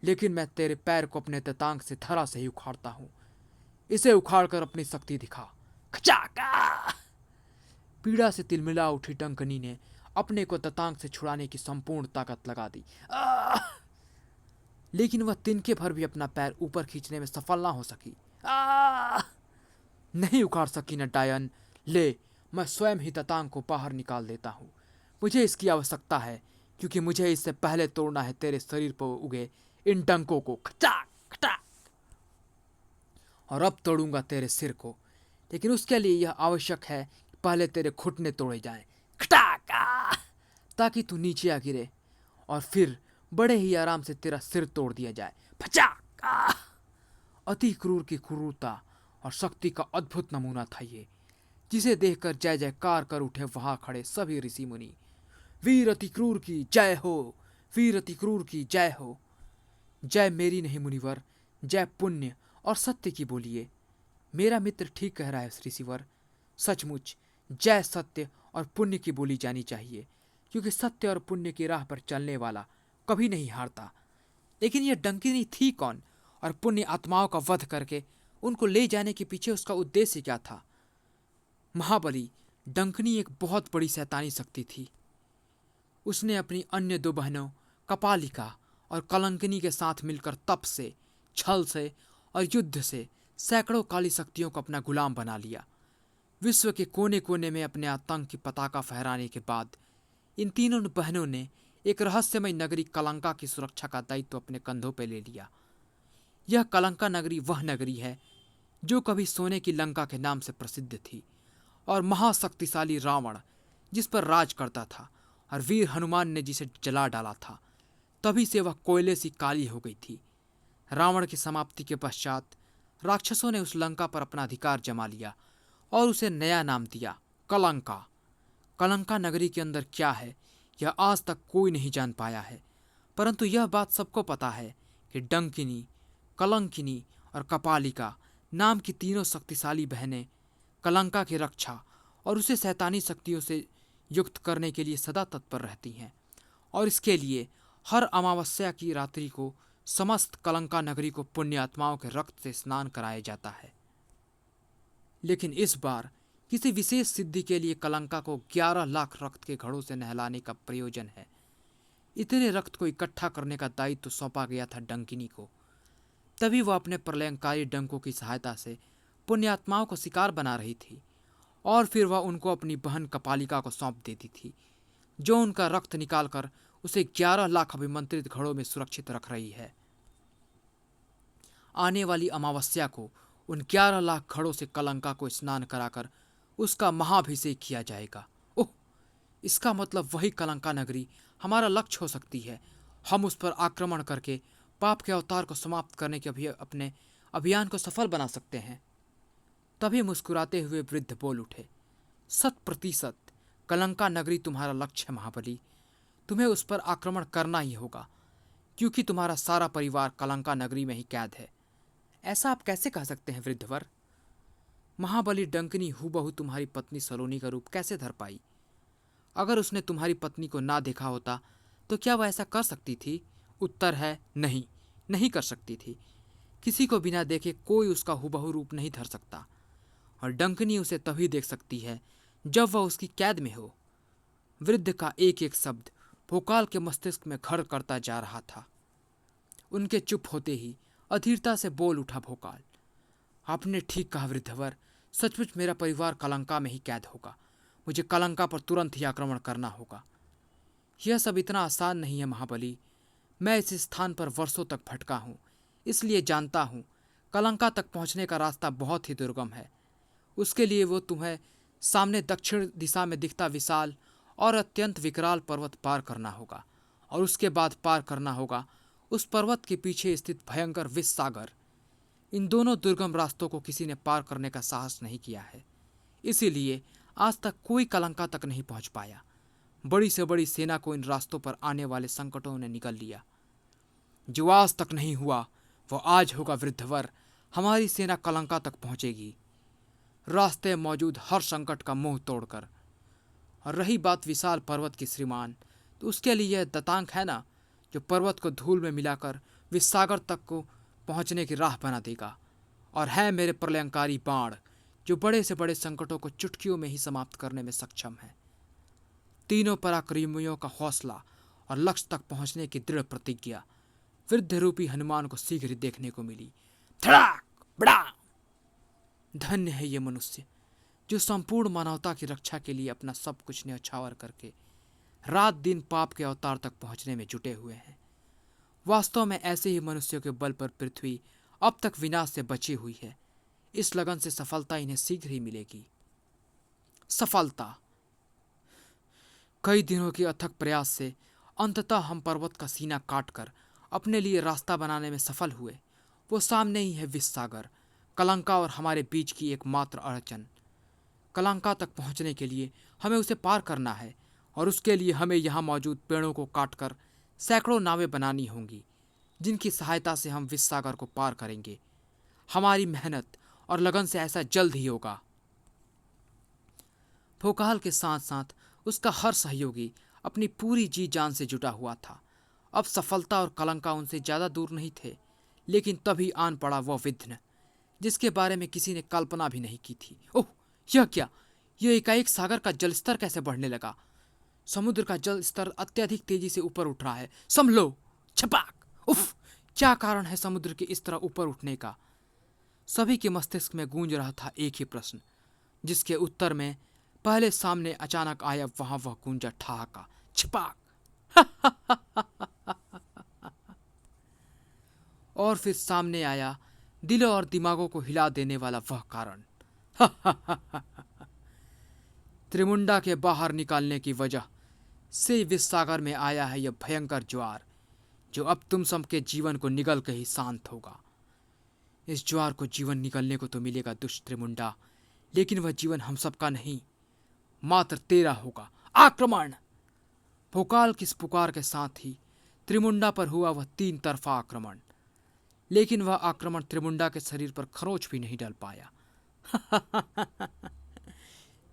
लेकिन मैं तेरे पैर को अपने ततांग से धरा से ही उखाड़ता हूं। इसे उखाड़ कर अपनी शक्ति दिखा। खचाका! पीड़ा से तिलमिला उठी डंकनी ने अपने को ततांग से छुड़ाने की संपूर्ण ताकत लगा दी। लेकिन वह तिनके भर भी अपना पैर ऊपर खींचने में सफल ना हो सकी। नहीं उखाड़ सकी न डायन। ले, मैं स्वयं ही ततांग को बाहर निकाल देता हूं। मुझे इसकी आवश्यकता है, क्योंकि मुझे इससे पहले तोड़ना है तेरे शरीर पर उगे इन डंकों को। खचाक खटाक! और अब तोड़ूंगा तेरे सिर को, लेकिन उसके लिए यह आवश्यक है कि पहले तेरे घुटने तोड़े जाएं। खटाक! ताकि तू नीचे आ गिरे, और फिर बड़े ही आराम से तेरा सिर तोड़ दिया जाए। फचाक! अति क्रूर की क्रूरता और शक्ति का अद्भुत नमूना था ये, जिसे देखकर जय जयकार कर उठे वहां खड़े सभी ऋषि मुनि। वीर अति क्रूर की जय हो, वीर अति क्रूर की जय हो। जय मेरी नहीं मुनिवर, जय पुण्य और सत्य की बोलिए। मेरा मित्र ठीक कह रहा है ऋषिवर, सचमुच जय सत्य और पुण्य की बोली जानी चाहिए, क्योंकि सत्य और पुण्य की राह पर चलने वाला कभी नहीं हारता। लेकिन यह डंकिनी थी कौन, और पुण्य आत्माओं का वध करके उनको ले जाने के पीछे उसका उद्देश्य क्या था? महाबली, डंकिनी एक बहुत बड़ी शैतानी शक्ति थी। उसने अपनी अन्य दो बहनों कपालिका और कलंकिनी के साथ मिलकर तप से, छल से और युद्ध से सैकड़ों काली शक्तियों को अपना गुलाम बना लिया। विश्व के कोने कोने में अपने आतंक की पताका फहराने के बाद इन तीनों बहनों ने एक रहस्यमय नगरी कलंका की सुरक्षा का दायित्व अपने कंधों पर ले लिया। यह कलंका नगरी वह नगरी है जो कभी सोने की लंका के नाम से प्रसिद्ध थी, और महाशक्तिशाली रावण जिस पर राज करता था, और वीर हनुमान ने जिसे जला डाला था, तभी से वह कोयले सी काली हो गई थी। रावण की समाप्ति के पश्चात राक्षसों ने उस लंका पर अपना अधिकार जमा लिया और उसे नया नाम दिया, कलंका। कलंका नगरी के अंदर क्या है यह आज तक कोई नहीं जान पाया है, परंतु यह बात सबको पता है कि डंकिनी, कलंकिनी और कपालिका नाम की तीनों शक्तिशाली बहनें कलंका की रक्षा और उसे शैतानी शक्तियों से युक्त करने के लिए सदा तत्पर रहती हैं, और इसके लिए हर अमावस्या की रात्रि को समस्त कलंका नगरी को पुण्यात्माओं के रक्त से स्नान कराया जाता है। लेकिन इस बार किसी विशेष सिद्धि के लिए कलंका को 11 लाख रक्त के घड़ों से नहलाने का प्रयोजन है। इतने रक्त को इकट्ठा करने का दायित्व तो सौंपा गया था डंकिनी को। तभी वह अपने प्रलयंकारी डंकों की सहायता से पुण्यात्माओं को शिकार बना रही थी, और फिर वह उनको अपनी बहन कपालिका को सौंप देती थी, जो उनका रक्त निकालकर उसे 11 लाख अभिमंत्रित घड़ों में सुरक्षित रख रही है। आने वाली अमावस्या को उन 11 लाख घड़ों से कलंका को स्नान कराकर उसका महाभिषेक किया जाएगा। ओह, इसका मतलब वही कलंका नगरी हमारा लक्ष्य हो सकती है। हम उस पर आक्रमण करके पाप के अवतार को समाप्त करने के अपने अभियान को सफल बना सकते हैं। तभी मुस्कुराते हुए वृद्ध बोल उठे, 100% कलंका नगरी तुम्हारा लक्ष्य है महाबली। तुम्हें उस पर आक्रमण करना ही होगा, क्योंकि तुम्हारा सारा परिवार कलंका नगरी में ही कैद है। ऐसा आप कैसे कह सकते हैं वृद्धवर? महाबली डंकिनी हूबहू तुम्हारी पत्नी सलोनी का रूप कैसे धर पाई? अगर उसने तुम्हारी पत्नी को ना देखा होता तो क्या वह ऐसा कर सकती थी? उत्तर है नहीं, नहीं कर सकती थी। किसी को बिना देखे कोई उसका हूबहू रूप नहीं धर सकता, और डंकिनी उसे तभी देख सकती है जब वह उसकी कैद में हो। वृद्ध का एक एक शब्द भोकाल के मस्तिष्क में घर करता जा रहा था। उनके चुप होते ही अधीरता से बोल उठा भोकाल। आपने ठीक कहा वृद्धवर, सचमुच मेरा परिवार कलंका में ही कैद होगा। मुझे कलंका पर तुरंत ही आक्रमण करना होगा। यह सब इतना आसान नहीं है महाबली। मैं इस स्थान पर वर्षों तक भटका हूँ, इसलिए जानता हूँ कलंका तक पहुँचने का रास्ता बहुत ही दुर्गम है। उसके लिए वो तुम्हें सामने दक्षिण दिशा में दिखता विशाल और अत्यंत विकराल पर्वत पार करना होगा, और उसके बाद पार करना होगा उस पर्वत के पीछे स्थित भयंकर विष सागर। इन दोनों दुर्गम रास्तों को किसी ने पार करने का साहस नहीं किया है, इसीलिए आज तक कोई कलंका तक नहीं पहुंच पाया। बड़ी से बड़ी सेना को इन रास्तों पर आने वाले संकटों ने निगल लिया। जो आज तक नहीं हुआ वो आज होगा वृद्धवर। हमारी सेना कलंका तक पहुंचेगी, रास्ते मौजूद हर संकट का मुंह तोड़कर। और रही बात विशाल पर्वत की श्रीमान, तो उसके लिए यह दतांक है ना, जो पर्वत को धूल में मिलाकर विष सागर तक को पहुंचने की राह बना देगा। और है मेरे प्रलयंकारी बाण, जो बड़े से बड़े संकटों को चुटकियों में ही समाप्त करने में सक्षम है। तीनों पराक्रमियों का हौसला और लक्ष्य तक पहुंचने की दृढ़ प्रतिज्ञा वृद्ध रूपी हनुमान को शीघ्र ही देखने को मिली। धड़ाक बड़ा धन्य है ये मनुष्य, जो संपूर्ण मानवता की रक्षा के लिए अपना सब कुछ न्यौछावर करके रात दिन पाप के अवतार तक पहुंचने में जुटे हुए हैं। वास्तव में ऐसे ही मनुष्यों के बल पर पृथ्वी अब तक विनाश से बची हुई है। इस लगन से सफलता इन्हें शीघ्र ही मिलेगी। सफलता। कई दिनों के अथक प्रयास से अंततः हम पर्वत का सीना काटकर अपने लिए रास्ता बनाने में सफल हुए। वो सामने ही है विष सागर, कलंका और हमारे बीच की एकमात्र अड़चन। कलंका तक पहुंचने के लिए हमें उसे पार करना है, और उसके लिए हमें यहाँ मौजूद पेड़ों को काटकर सैकड़ों नावें बनानी होंगी, जिनकी सहायता से हम विष सागर को पार करेंगे। हमारी मेहनत और लगन से ऐसा जल्द ही होगा। भोकाल के साथ साथ उसका हर सहयोगी अपनी पूरी जी जान से जुटा हुआ था। अब सफलता और कलंका उनसे ज्यादा दूर नहीं थे, लेकिन तभी आन पड़ा वह विघ्न, जिसके बारे में किसी ने कल्पना भी नहीं की थी। ओह, यह क्या? यह एकाएक सागर का जलस्तर कैसे बढ़ने लगा? समुद्र का जल स्तर अत्यधिक तेजी से ऊपर उठ रहा है। संभलो! छपाक! उफ! क्या कारण है समुद्र के इस तरह ऊपर उठने का? सभी के मस्तिष्क में गूंज रहा था एक ही प्रश्न, जिसके उत्तर में पहले सामने अचानक आया वहां वह गूंजा ठहाका। छपाक! और फिर सामने आया दिलों और दिमागों को हिला देने वाला वह कारण। त्रिमुंडा के बाहर निकालने की वजह से विष सागर में आया है यह भयंकर ज्वार, जो अब तुम सबके जीवन को निगल के ही शांत होगा। इस ज्वार को जीवन निकलने को तो मिलेगा दुष्ट त्रिमुंडा, लेकिन वह जीवन हम सबका नहीं, मात्र तेरा होगा। आक्रमण! भोकाल की इस पुकार के साथ ही त्रिमुंडा पर हुआ वह 3 तरफा आक्रमण, लेकिन वह आक्रमण त्रिमुंडा के शरीर पर खरोंच भी नहीं डाल पाया।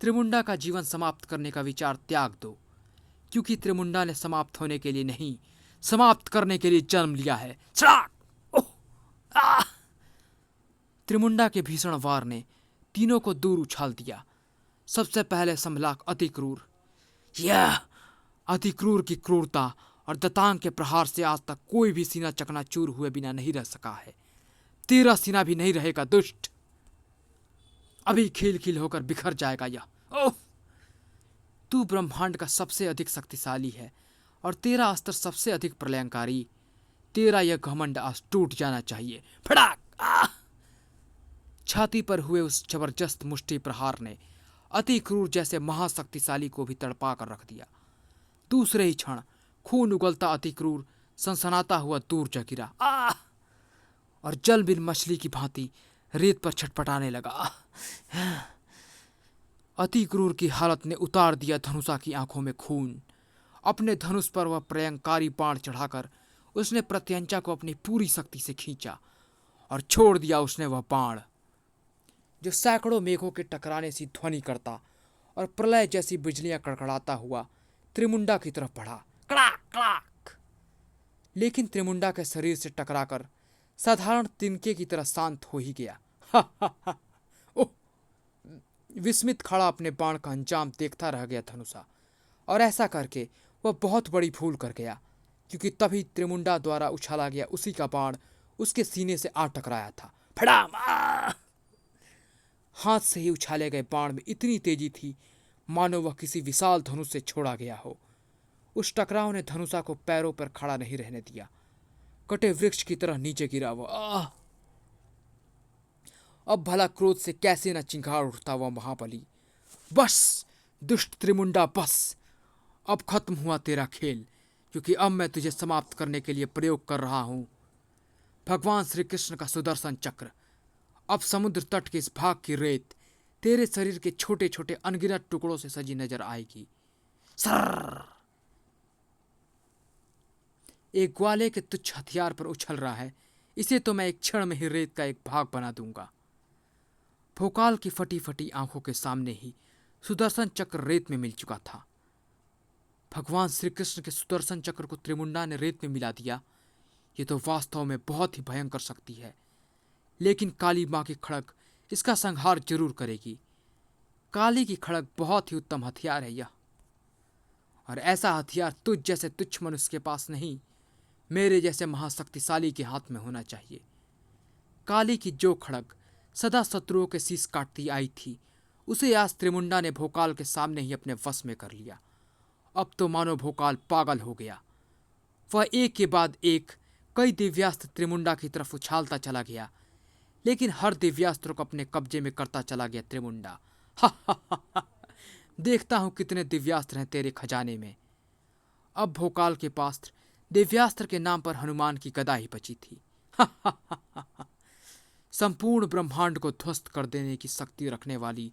त्रिमुंडा का जीवन समाप्त करने का विचार त्याग दो, क्योंकि त्रिमुंडा ने समाप्त होने के लिए नहीं, समाप्त करने के लिए जन्म लिया है। त्रिमुंडा के भीषण वार ने तीनों को दूर उछाल दिया। सबसे पहले संभला अति क्रूर। यह अति क्रूर की क्रूरता और दतांग के प्रहार से आज तक कोई भी सीना चकनाचूर हुए बिना नहीं रह सका है। तेरा सीना भी नहीं रहेगा दुष्ट। अभी खिल खिल होकर बिखर जाएगा यह। ओह! तू ब्रह्मांड का सबसे अधिक शक्तिशाली है और तेरा अस्त्र सबसे अधिक प्रलयंकारी। तेरा यह घमंड आज टूट जाना चाहिए। फड़ाक! छाती पर हुए उस जबरदस्त मुष्टि प्रहार ने अति क्रूर जैसे महाशक्तिशाली को भी तड़पा कर रख दिया। दूसरे ही क्षण खून उगलता अति क्रूर सनसनाता हुआ दूर जा गिरा और जल बिन मछली की भांति रेत पर छटपटाने लगा। अति क्रूर की हालत ने उतार दिया धनुषा की आंखों में खून अपने धनुष पर वह प्रलयंकारी बाण चढ़ाकर उसने प्रत्यंचा को अपनी पूरी शक्ति से खींचा और छोड़ दिया उसने वह बाण, जो सैकड़ों मेघों के टकराने सी ध्वनि करता और प्रलय जैसी बिजलियां कड़कड़ाता हुआ त्रिमुंडा की तरफ बढ़ा। कड़ाक कड़ाक। लेकिन त्रिमुंडा के शरीर से टकराकर साधारण तिनके की तरह शांत हो ही गया। हा हा हा। ओह! विस्मित खड़ा अपने बाण का अंजाम देखता रह गया धनुषा, और ऐसा करके वह बहुत बड़ी भूल कर गया, क्योंकि तभी त्रिमुंडा द्वारा उछाला गया उसी का बाण उसके सीने से आ टकराया था। फड़ाम! हाथ से ही उछाले गए बाण में इतनी तेजी थी मानो वह किसी विशाल धनुष से छोड़ा गया हो। उस टकराव ने धनुषा को पैरों पर खड़ा नहीं रहने दिया। कटे वृक्ष की तरह नीचे गिरा वह। अब भला क्रोध से कैसे न चिंगार उठता वह महाबली। बस दुष्ट त्रिमुंडा, बस अब खत्म हुआ तेरा खेल, क्योंकि अब मैं तुझे समाप्त करने के लिए प्रयोग कर रहा हूं भगवान श्री कृष्ण का सुदर्शन चक्र। अब समुद्र तट के इस भाग की रेत तेरे शरीर के छोटे छोटे अनगिनत टुकड़ों से सजी नजर आएगी। सर एक ग्वाले के तुच्छ हथियार पर उछल रहा है, इसे तो मैं एक क्षण में ही रेत का एक भाग बना दूंगा। भोकाल की फटी फटी आंखों के सामने ही सुदर्शन चक्र रेत में मिल चुका था। भगवान श्री कृष्ण के सुदर्शन चक्र को त्रिमुंडा ने रेत में मिला दिया। ये तो वास्तव में बहुत ही भयंकर शक्ति है, लेकिन काली मां की खड़ग इसका संहार जरूर करेगी। काली की खड़ग बहुत ही उत्तम हथियार है यह, और ऐसा हथियार तुझ जैसे तुच्छ मनुष्य के पास नहीं, मेरे जैसे महाशक्तिशाली के हाथ में होना चाहिए। काली की जो खड़ग सदा शत्रुओं के शीश काटती आई थी, उसे आज त्रिमुंडा ने भोकाल के सामने ही अपने वश में कर लिया। अब तो मानो भोकाल पागल हो गया। वह एक के बाद एक कई दिव्यास्त्र त्रिमुंडा की तरफ उछालता चला गया, लेकिन हर दिव्यास्त्र को अपने कब्जे में करता चला गया त्रिमुंडा। हा हा हा हा। देखता हूं कितने दिव्यास्त्र हैं तेरे खजाने में। अब भोकाल के पास दिव्यास्त्र के नाम पर हनुमान की गदा ही बची थी। हा हा हा हा। संपूर्ण ब्रह्मांड को ध्वस्त कर देने की शक्ति रखने वाली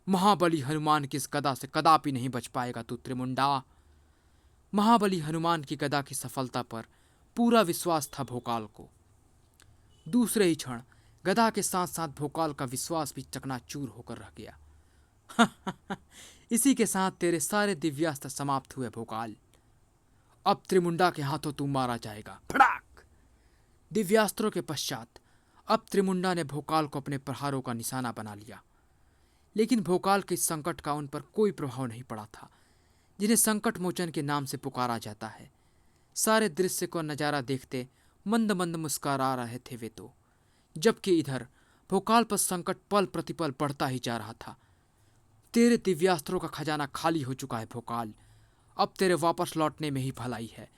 महाबली हनुमान की इस गदा से कदापि नहीं बच पाएगा तू त्रिमुंडा। महाबली हनुमान की गदा की सफलता पर पूरा विश्वास था भोकाल को। दूसरे ही क्षण गदा के साथ साथ भोकाल का विश्वास भी चकनाचूर होकर रह गया। इसी के साथ तेरे सारे दिव्यास्त्र समाप्त हुए भोकाल। अब त्रिमुंडा के हाथों तू मारा जाएगा। फड़ाक! दिव्यास्त्रों के पश्चात अब त्रिमुंडा ने भोकाल को अपने प्रहारों का निशाना बना लिया, लेकिन भोकाल के इस संकट का उन पर कोई प्रभाव नहीं पड़ा था, जिन्हें संकट मोचन के नाम से पुकारा जाता है। सारे दृश्य को नजारा देखते मंद मंद मुस्कुरा रहे थे वे तो, जबकि इधर भोकाल पर संकट पल प्रतिपल बढ़ता ही जा रहा था। तेरे दिव्यास्त्रों का खजाना खाली हो चुका है भोकाल। अब तेरे वापस लौटने में ही भलाई है,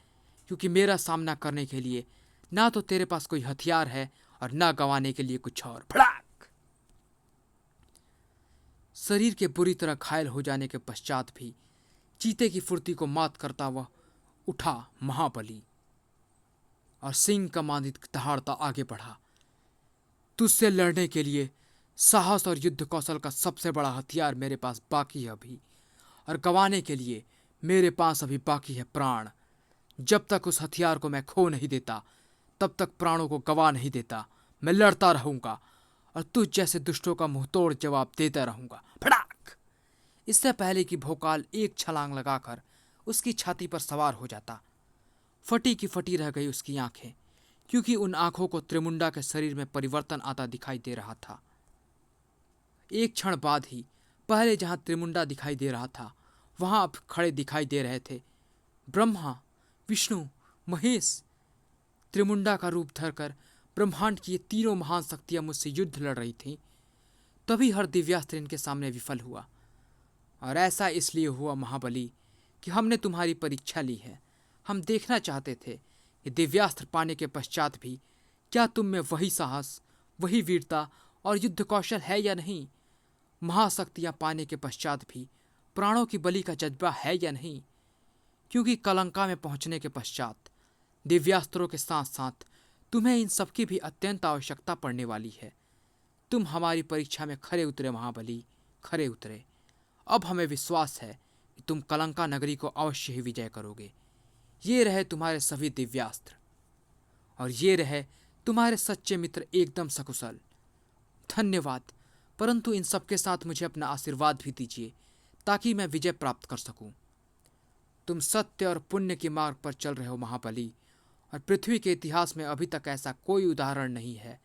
क्योंकि मेरा सामना करने के लिए ना तो तेरे पास कोई हथियार है और ना गंवाने के लिए कुछ और। फड़ाक! शरीर के बुरी तरह घायल हो जाने के पश्चात भी चीते की फुर्ती को मात करता हुआ उठा महाबली और सिंह का मांदित दहाड़ता आगे बढ़ा। तुझसे लड़ने के लिए साहस और युद्ध कौशल का सबसे बड़ा हथियार मेरे पास बाकी है अभी, और गंवाने के लिए मेरे पास अभी बाकी है प्राण। जब तक उस हथियार को मैं खो नहीं देता, तब तक प्राणों को गंवा नहीं देता। मैं लड़ता रहूंगा और तुझ जैसे दुष्टों का मुंहतोड़ जवाब देता रहूंगा। फड़ाक! इससे पहले कि भोकाल एक छलांग लगाकर उसकी छाती पर सवार हो जाता, फटी की फटी रह गई उसकी आंखें, क्योंकि उन आंखों को त्रिमुंडा के शरीर में परिवर्तन आता दिखाई दे रहा था। एक क्षण बाद ही पहले जहां त्रिमुंडा दिखाई दे रहा था, वहां अब खड़े दिखाई दे रहे थे ब्रह्मा, विष्णु, महेश। त्रिमुंडा का रूप धरकर ब्रह्मांड की ये तीनों महान शक्तियां मुझसे युद्ध लड़ रही थीं। तभी हर दिव्यास्त्र इनके सामने विफल हुआ, और ऐसा इसलिए हुआ महाबली कि हमने तुम्हारी परीक्षा ली है। हम देखना चाहते थे कि दिव्यास्त्र पाने के पश्चात भी क्या तुम में वही साहस, वही वीरता और युद्ध कौशल है या नहीं। महाशक्तियां पाने के पश्चात भी प्राणों की बलि का जज्बा है या नहीं, क्योंकि कलंका में पहुंचने के पश्चात दिव्यास्त्रों के साथ साथ तुम्हें इन सबकी भी अत्यंत आवश्यकता पड़ने वाली है। तुम हमारी परीक्षा में खरे उतरे महाबली, खरे उतरे। अब हमें विश्वास है कि तुम कलंका नगरी को अवश्य ही विजय करोगे। ये रहे तुम्हारे सभी दिव्यास्त्र, और ये रहे तुम्हारे सच्चे मित्र एकदम सकुशल। धन्यवाद, परंतु इन सब के साथ मुझे अपना आशीर्वाद भी दीजिए ताकि मैं विजय प्राप्त कर सकूं। तुम सत्य और पुण्य के मार्ग पर चल रहे हो महाबली, और पृथ्वी के इतिहास में अभी तक ऐसा कोई उदाहरण नहीं है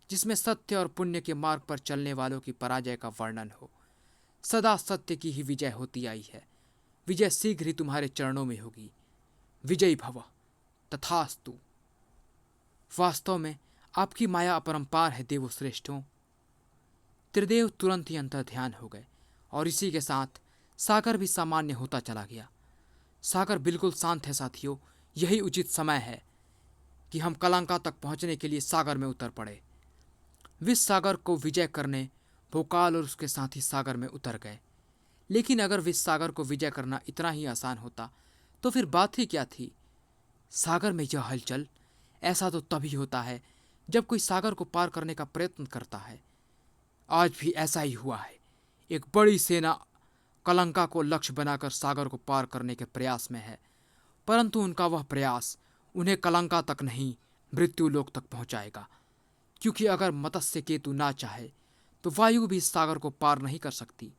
जिसमें सत्य और पुण्य के मार्ग पर चलने वालों की पराजय का वर्णन हो। सदा सत्य की ही विजय होती आई है। विजय शीघ्र ही तुम्हारे चरणों में होगी। विजयी भव। तथास्तु। वास्तव में आपकी माया अपरंपार है देवश्रेष्ठों। त्रिदेव तुरंत ही अंतर ध्यान हो गए, और इसी के साथ सागर भी सामान्य होता चला गया। सागर बिल्कुल शांत है साथियों। यही उचित समय है कि हम कलंका तक पहुंचने के लिए सागर में उतर पड़े। विष सागर को विजय करने भोकाल और उसके साथी सागर में उतर गए। लेकिन अगर विष सागर को विजय करना इतना ही आसान होता तो फिर बात ही क्या थी। सागर में यह हलचल ऐसा तो तभी होता है जब कोई सागर को पार करने का प्रयत्न करता है। आज भी ऐसा ही हुआ है। एक बड़ी सेना कलंका को लक्ष्य बनाकर सागर को पार करने के प्रयास में है, परंतु उनका वह प्रयास उन्हें कलंका तक नहीं, मृत्यु लोक तक पहुंचाएगा। क्योंकि अगर मत्स्य केतु ना चाहे तो वायु भी इस सागर को पार नहीं कर सकती।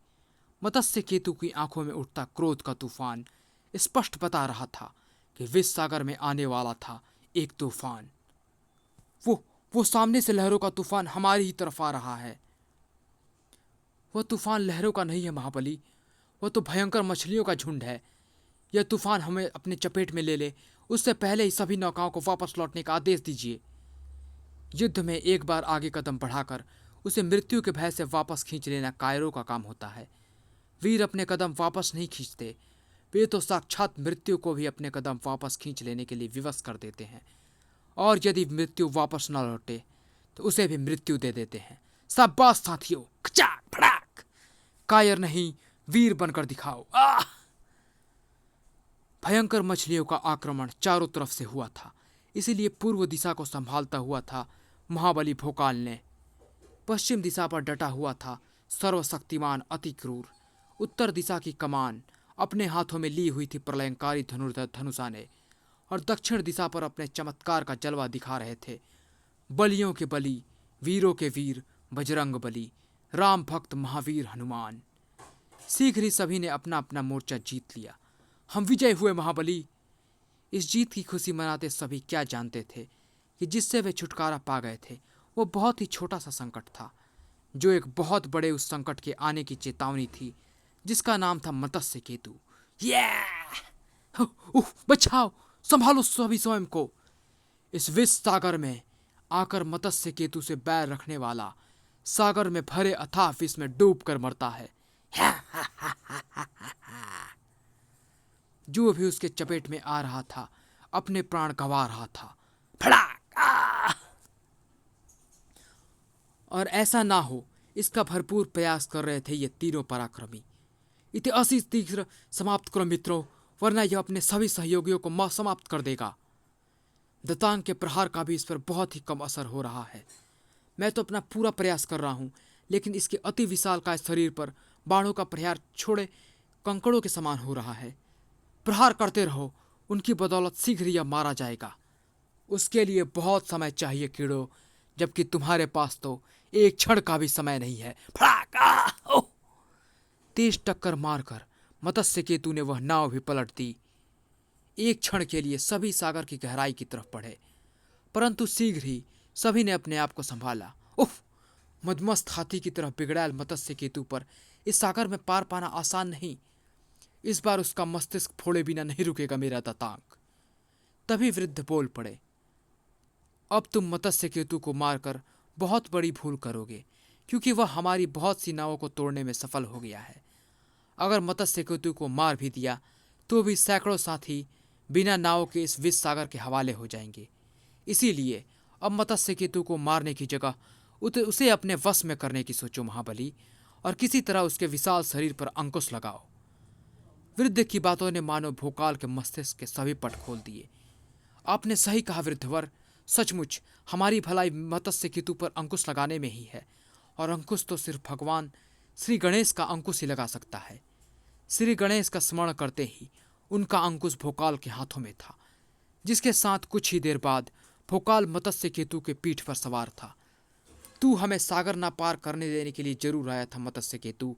मत्स्य केतु की आंखों में उठता क्रोध का तूफान स्पष्ट बता रहा था कि विष सागर में आने वाला था एक तूफान। वो सामने से लहरों का तूफान हमारी ही तरफ आ रहा है। वह तूफान लहरों का नहीं है महाबली, वह तो भयंकर मछलियों का झुंड है। यह तूफान हमें अपने चपेट में ले ले, उससे पहले ही सभी नौकाओं को वापस लौटने का आदेश दीजिए। युद्ध में एक बार आगे कदम बढ़ाकर उसे मृत्यु के भय से वापस खींच लेना कायरों का काम होता है। वीर अपने कदम वापस नहीं खींचते, वे तो साक्षात मृत्यु को भी अपने कदम वापस खींच लेने के लिए विवश कर देते हैं, और यदि मृत्यु वापस न लौटे तो उसे भी मृत्यु दे देते हैं। शाबाश साथियों, खचाक फड़ाक। कायर नहीं, वीर बनकर दिखाओ। भयंकर मछलियों का आक्रमण चारों तरफ से हुआ था, इसीलिए पूर्व दिशा को संभालता हुआ था महाबली भोकाल ने। पश्चिम दिशा पर डटा हुआ था सर्वशक्तिमान अति क्रूर। उत्तर दिशा की कमान अपने हाथों में ली हुई थी प्रलयंकारी धनुर्धर धनुषा ने, और दक्षिण दिशा पर अपने चमत्कार का जलवा दिखा रहे थे बलियों के बली, वीरों के वीर बजरंग बली, राम भक्त महावीर हनुमान। शीघ्र ही सभी ने अपना अपना मोर्चा जीत लिया। हम विजय हुए महाबली। इस जीत की खुशी मनाते सभी क्या जानते थे कि जिससे वे छुटकारा पा गए थे वो बहुत ही छोटा सा संकट था, जो एक बहुत बड़े उस संकट के आने की चेतावनी थी जिसका नाम था मत्स्य केतु। बचाओ, संभालो सभी स्वयं को। इस विष सागर में आकर मत्स्य केतु से बैर रखने वाला सागर में भरे अथाह विष में डूब कर मरता है। जो भी उसके चपेट में आ रहा था अपने प्राण गंवा रहा था। फड़ाक। और ऐसा ना हो इसका भरपूर प्रयास कर रहे थे ये तीनों पराक्रमी। इसे असी शीघ्र समाप्त करो मित्रों, वरना यह अपने सभी सहयोगियों को समाप्त कर देगा। दतांग के प्रहार का भी इस पर बहुत ही कम असर हो रहा है। मैं तो अपना पूरा प्रयास कर रहा हूँ, लेकिन इसके अति विशालकाय शरीर पर बाणों का प्रहार छोड़े कंकड़ों के समान हो रहा है। प्रहार करते रहो, उनकी बदौलत शीघ्र यह मारा जाएगा। उसके लिए बहुत समय चाहिए कीड़ो, जबकि तुम्हारे पास तो एक क्षण का भी समय नहीं है। फड़ाक। तेज टक्कर मारकर मत्स्य केतु ने वह नाव भी पलट दी। एक क्षण के लिए सभी सागर की गहराई की तरफ बढ़े, परंतु शीघ्र ही सभी ने अपने आप को संभाला। उफ! मदमस्त हाथी की तरह बिगड़ैल मत्स्य केतु पर इस सागर में पार पाना आसान नहीं। इस बार उसका मस्तिष्क फोड़े बिना नहीं रुकेगा मेरा दतांग। तभी वृद्ध बोल पड़े, अब तुम मत्स्य केतु को मारकर बहुत बड़ी भूल करोगे, क्योंकि वह हमारी बहुत सी नावों को तोड़ने में सफल हो गया है। अगर मत्स्य केतु को मार भी दिया तो भी सैकड़ों साथी बिना नाव के इस विष सागर के हवाले हो जाएंगे। इसीलिए अब मत्स्य केतु को मारने की जगह उसे अपने वश में करने की सोचो महाबली, और किसी तरह उसके विशाल शरीर पर अंकुश लगाओ। वृद्ध की बातों ने मानो भोकाल के मस्तिष्क के सभी पट खोल दिए। आपने सही कहा वृद्धवर, सचमुच हमारी भलाई मत्स्य केतु पर अंकुश लगाने में ही है, और अंकुश तो सिर्फ भगवान श्री गणेश का अंकुश ही लगा सकता है। श्री गणेश का स्मरण करते ही उनका अंकुश भोकाल के हाथों में था, जिसके साथ कुछ ही देर बाद भोकाल मत्स्य केतु के पीठ पर सवार था। तू हमें सागर ना पार करने देने के लिए जरूर आया था मत्स्य केतु,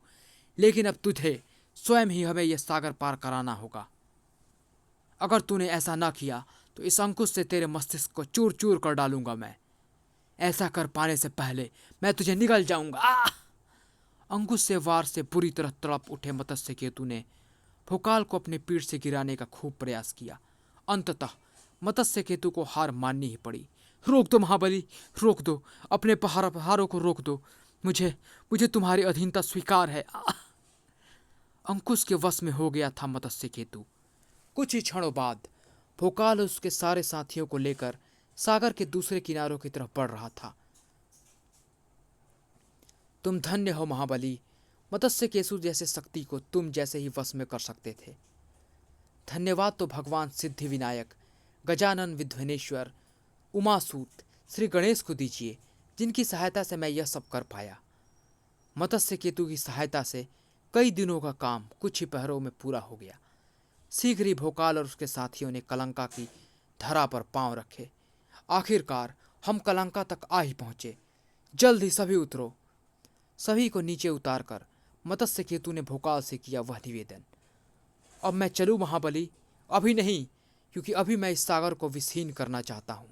लेकिन अब तुझे स्वयं ही हमें यह सागर पार कराना होगा। अगर तूने ऐसा ना किया तो इस अंकुश से तेरे मस्तिष्क को चूर चूर कर डालूंगा मैं। ऐसा कर पाने से पहले मैं तुझे निगल जाऊंगा। अंकुश से वार से बुरी तरह तड़प उठे मत्स्य केतु ने भोकाल को अपने पीठ से गिराने का खूब प्रयास किया। अंततः मत्स्य केतु को हार माननी ही पड़ी। रोक दो महाबली, रोक दो, अपने पहाड़ों को रोक दो। मुझे मुझे तुम्हारी अधीनता स्वीकार है। अंकुश के वश में हो गया था मत्स्य केतु। कुछ ही क्षणों बाद भोकाल उसके सारे साथियों को लेकर सागर के दूसरे किनारों की तरफ बढ़ रहा था। तुम धन्य हो महाबली, मत्स्य केतु जैसे शक्ति को तुम जैसे ही वश में कर सकते थे। धन्यवाद तो भगवान सिद्धि विनायक, गजानन विध्वनेश्वर, उमासूत, श्री गणेश को दीजिए, जिनकी सहायता से मैं यह सब कर पाया। मत्स्य केतु की सहायता से कई दिनों का काम कुछ ही पहरों में पूरा हो गया। शीघ्र ही भोकाल और उसके साथियों ने कलंका की धरा पर पांव रखे। आखिरकार हम कलंका तक आ ही पहुंचे। जल्द ही सभी उतरो। सभी को नीचे उतारकर मत्स्य केतु ने भोकाल से किया वह निवेदन। अब मैं चलूं महाबली? अभी नहीं, क्योंकि अभी मैं इस सागर को विषहीन करना चाहता हूं,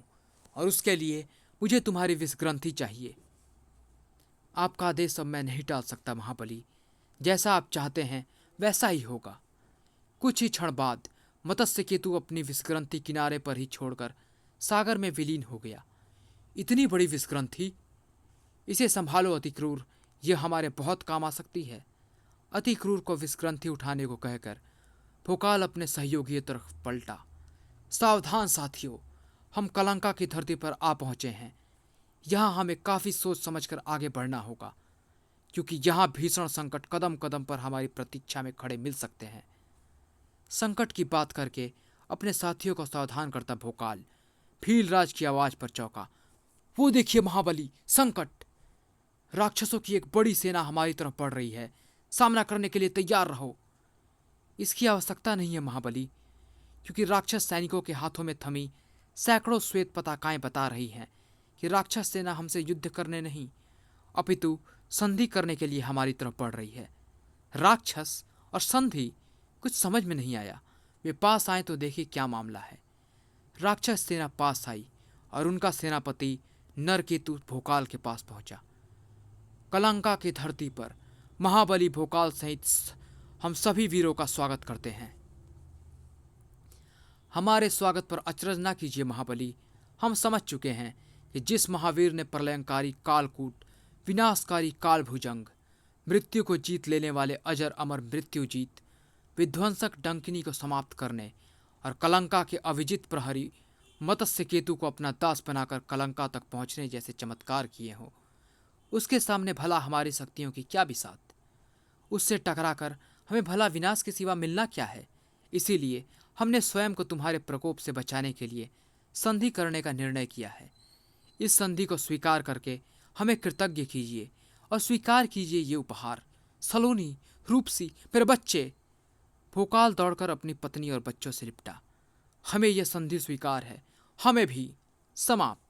और उसके लिए मुझे तुम्हारी विषग्रंथि चाहिए। आपका आदेश अब मैं नहीं टाल सकता महाबली। जैसा आप चाहते हैं वैसा ही होगा। कुछ ही क्षण बाद मत्स्य केतु अपनी विषग्रंथि किनारे पर ही छोड़कर सागर में विलीन हो गया। इतनी बड़ी विषग्रंथि, इसे संभालो अतिक्रूर, यह हमारे बहुत काम आ सकती है। अतिक्रूर को विषग्रंथि उठाने को कहकर भोकाल अपने सहयोगियों तरफ पलटा। सावधान साथियों, हम कलंका की धरती पर आ पहुंचे हैं। यहाँ हमें काफी सोच समझकर आगे बढ़ना होगा, क्योंकि यहाँ भीषण संकट कदम कदम पर हमारी प्रतीक्षा में खड़े मिल सकते हैं। संकट की बात करके अपने साथियों को सावधान करता भोकाल भीलराज की आवाज पर चौंका। वो देखिए महाबली, संकट! राक्षसों की एक बड़ी सेना हमारी तरफ बढ़ रही है। सामना करने के लिए तैयार रहो। इसकी आवश्यकता नहीं है महाबली, क्योंकि राक्षस सैनिकों के हाथों में थमी सैकड़ों श्वेत पताकाएं बता रही हैं कि राक्षस सेना हमसे युद्ध करने नहीं, अपितु संधि करने के लिए हमारी तरफ बढ़ रही है। राक्षस और संधि, कुछ समझ में नहीं आया। वे पास आए तो देखिए क्या मामला है। राक्षस सेना पास आई और उनका सेनापति नरकेतु भोकाल के पास पहुंचा। कलंका की धरती पर महाबली भोकाल सहित हम सभी वीरों का स्वागत करते हैं। हमारे स्वागत पर अचरज ना कीजिए महाबली। हम समझ चुके हैं कि जिस महावीर ने प्रलयंकारी कालकूट, विनाशकारी कालभुजंग, मृत्यु को जीत लेने वाले अजर अमर मृत्युजीत, विध्वंसक डंकिनी को समाप्त करने और कलंका के अविजित प्रहरी मत्स्य केतु को अपना दास बनाकर कलंका तक पहुंचने जैसे चमत्कार किए हों, उसके सामने भला हमारी शक्तियों की क्या बिसात। उससे टकराकर हमें भला विनाश के सिवा मिलना क्या है। इसीलिए हमने स्वयं को तुम्हारे प्रकोप से बचाने के लिए संधि करने का निर्णय किया है। इस संधि को स्वीकार करके हमें कृतज्ञ कीजिए और स्वीकार कीजिए ये उपहार। सलोनी, रूपसी, मेरे बच्चे! भोकाल दौड़कर अपनी पत्नी और बच्चों से लिपटा। हमें यह संधि स्वीकार है, हमें भी। समाप्त।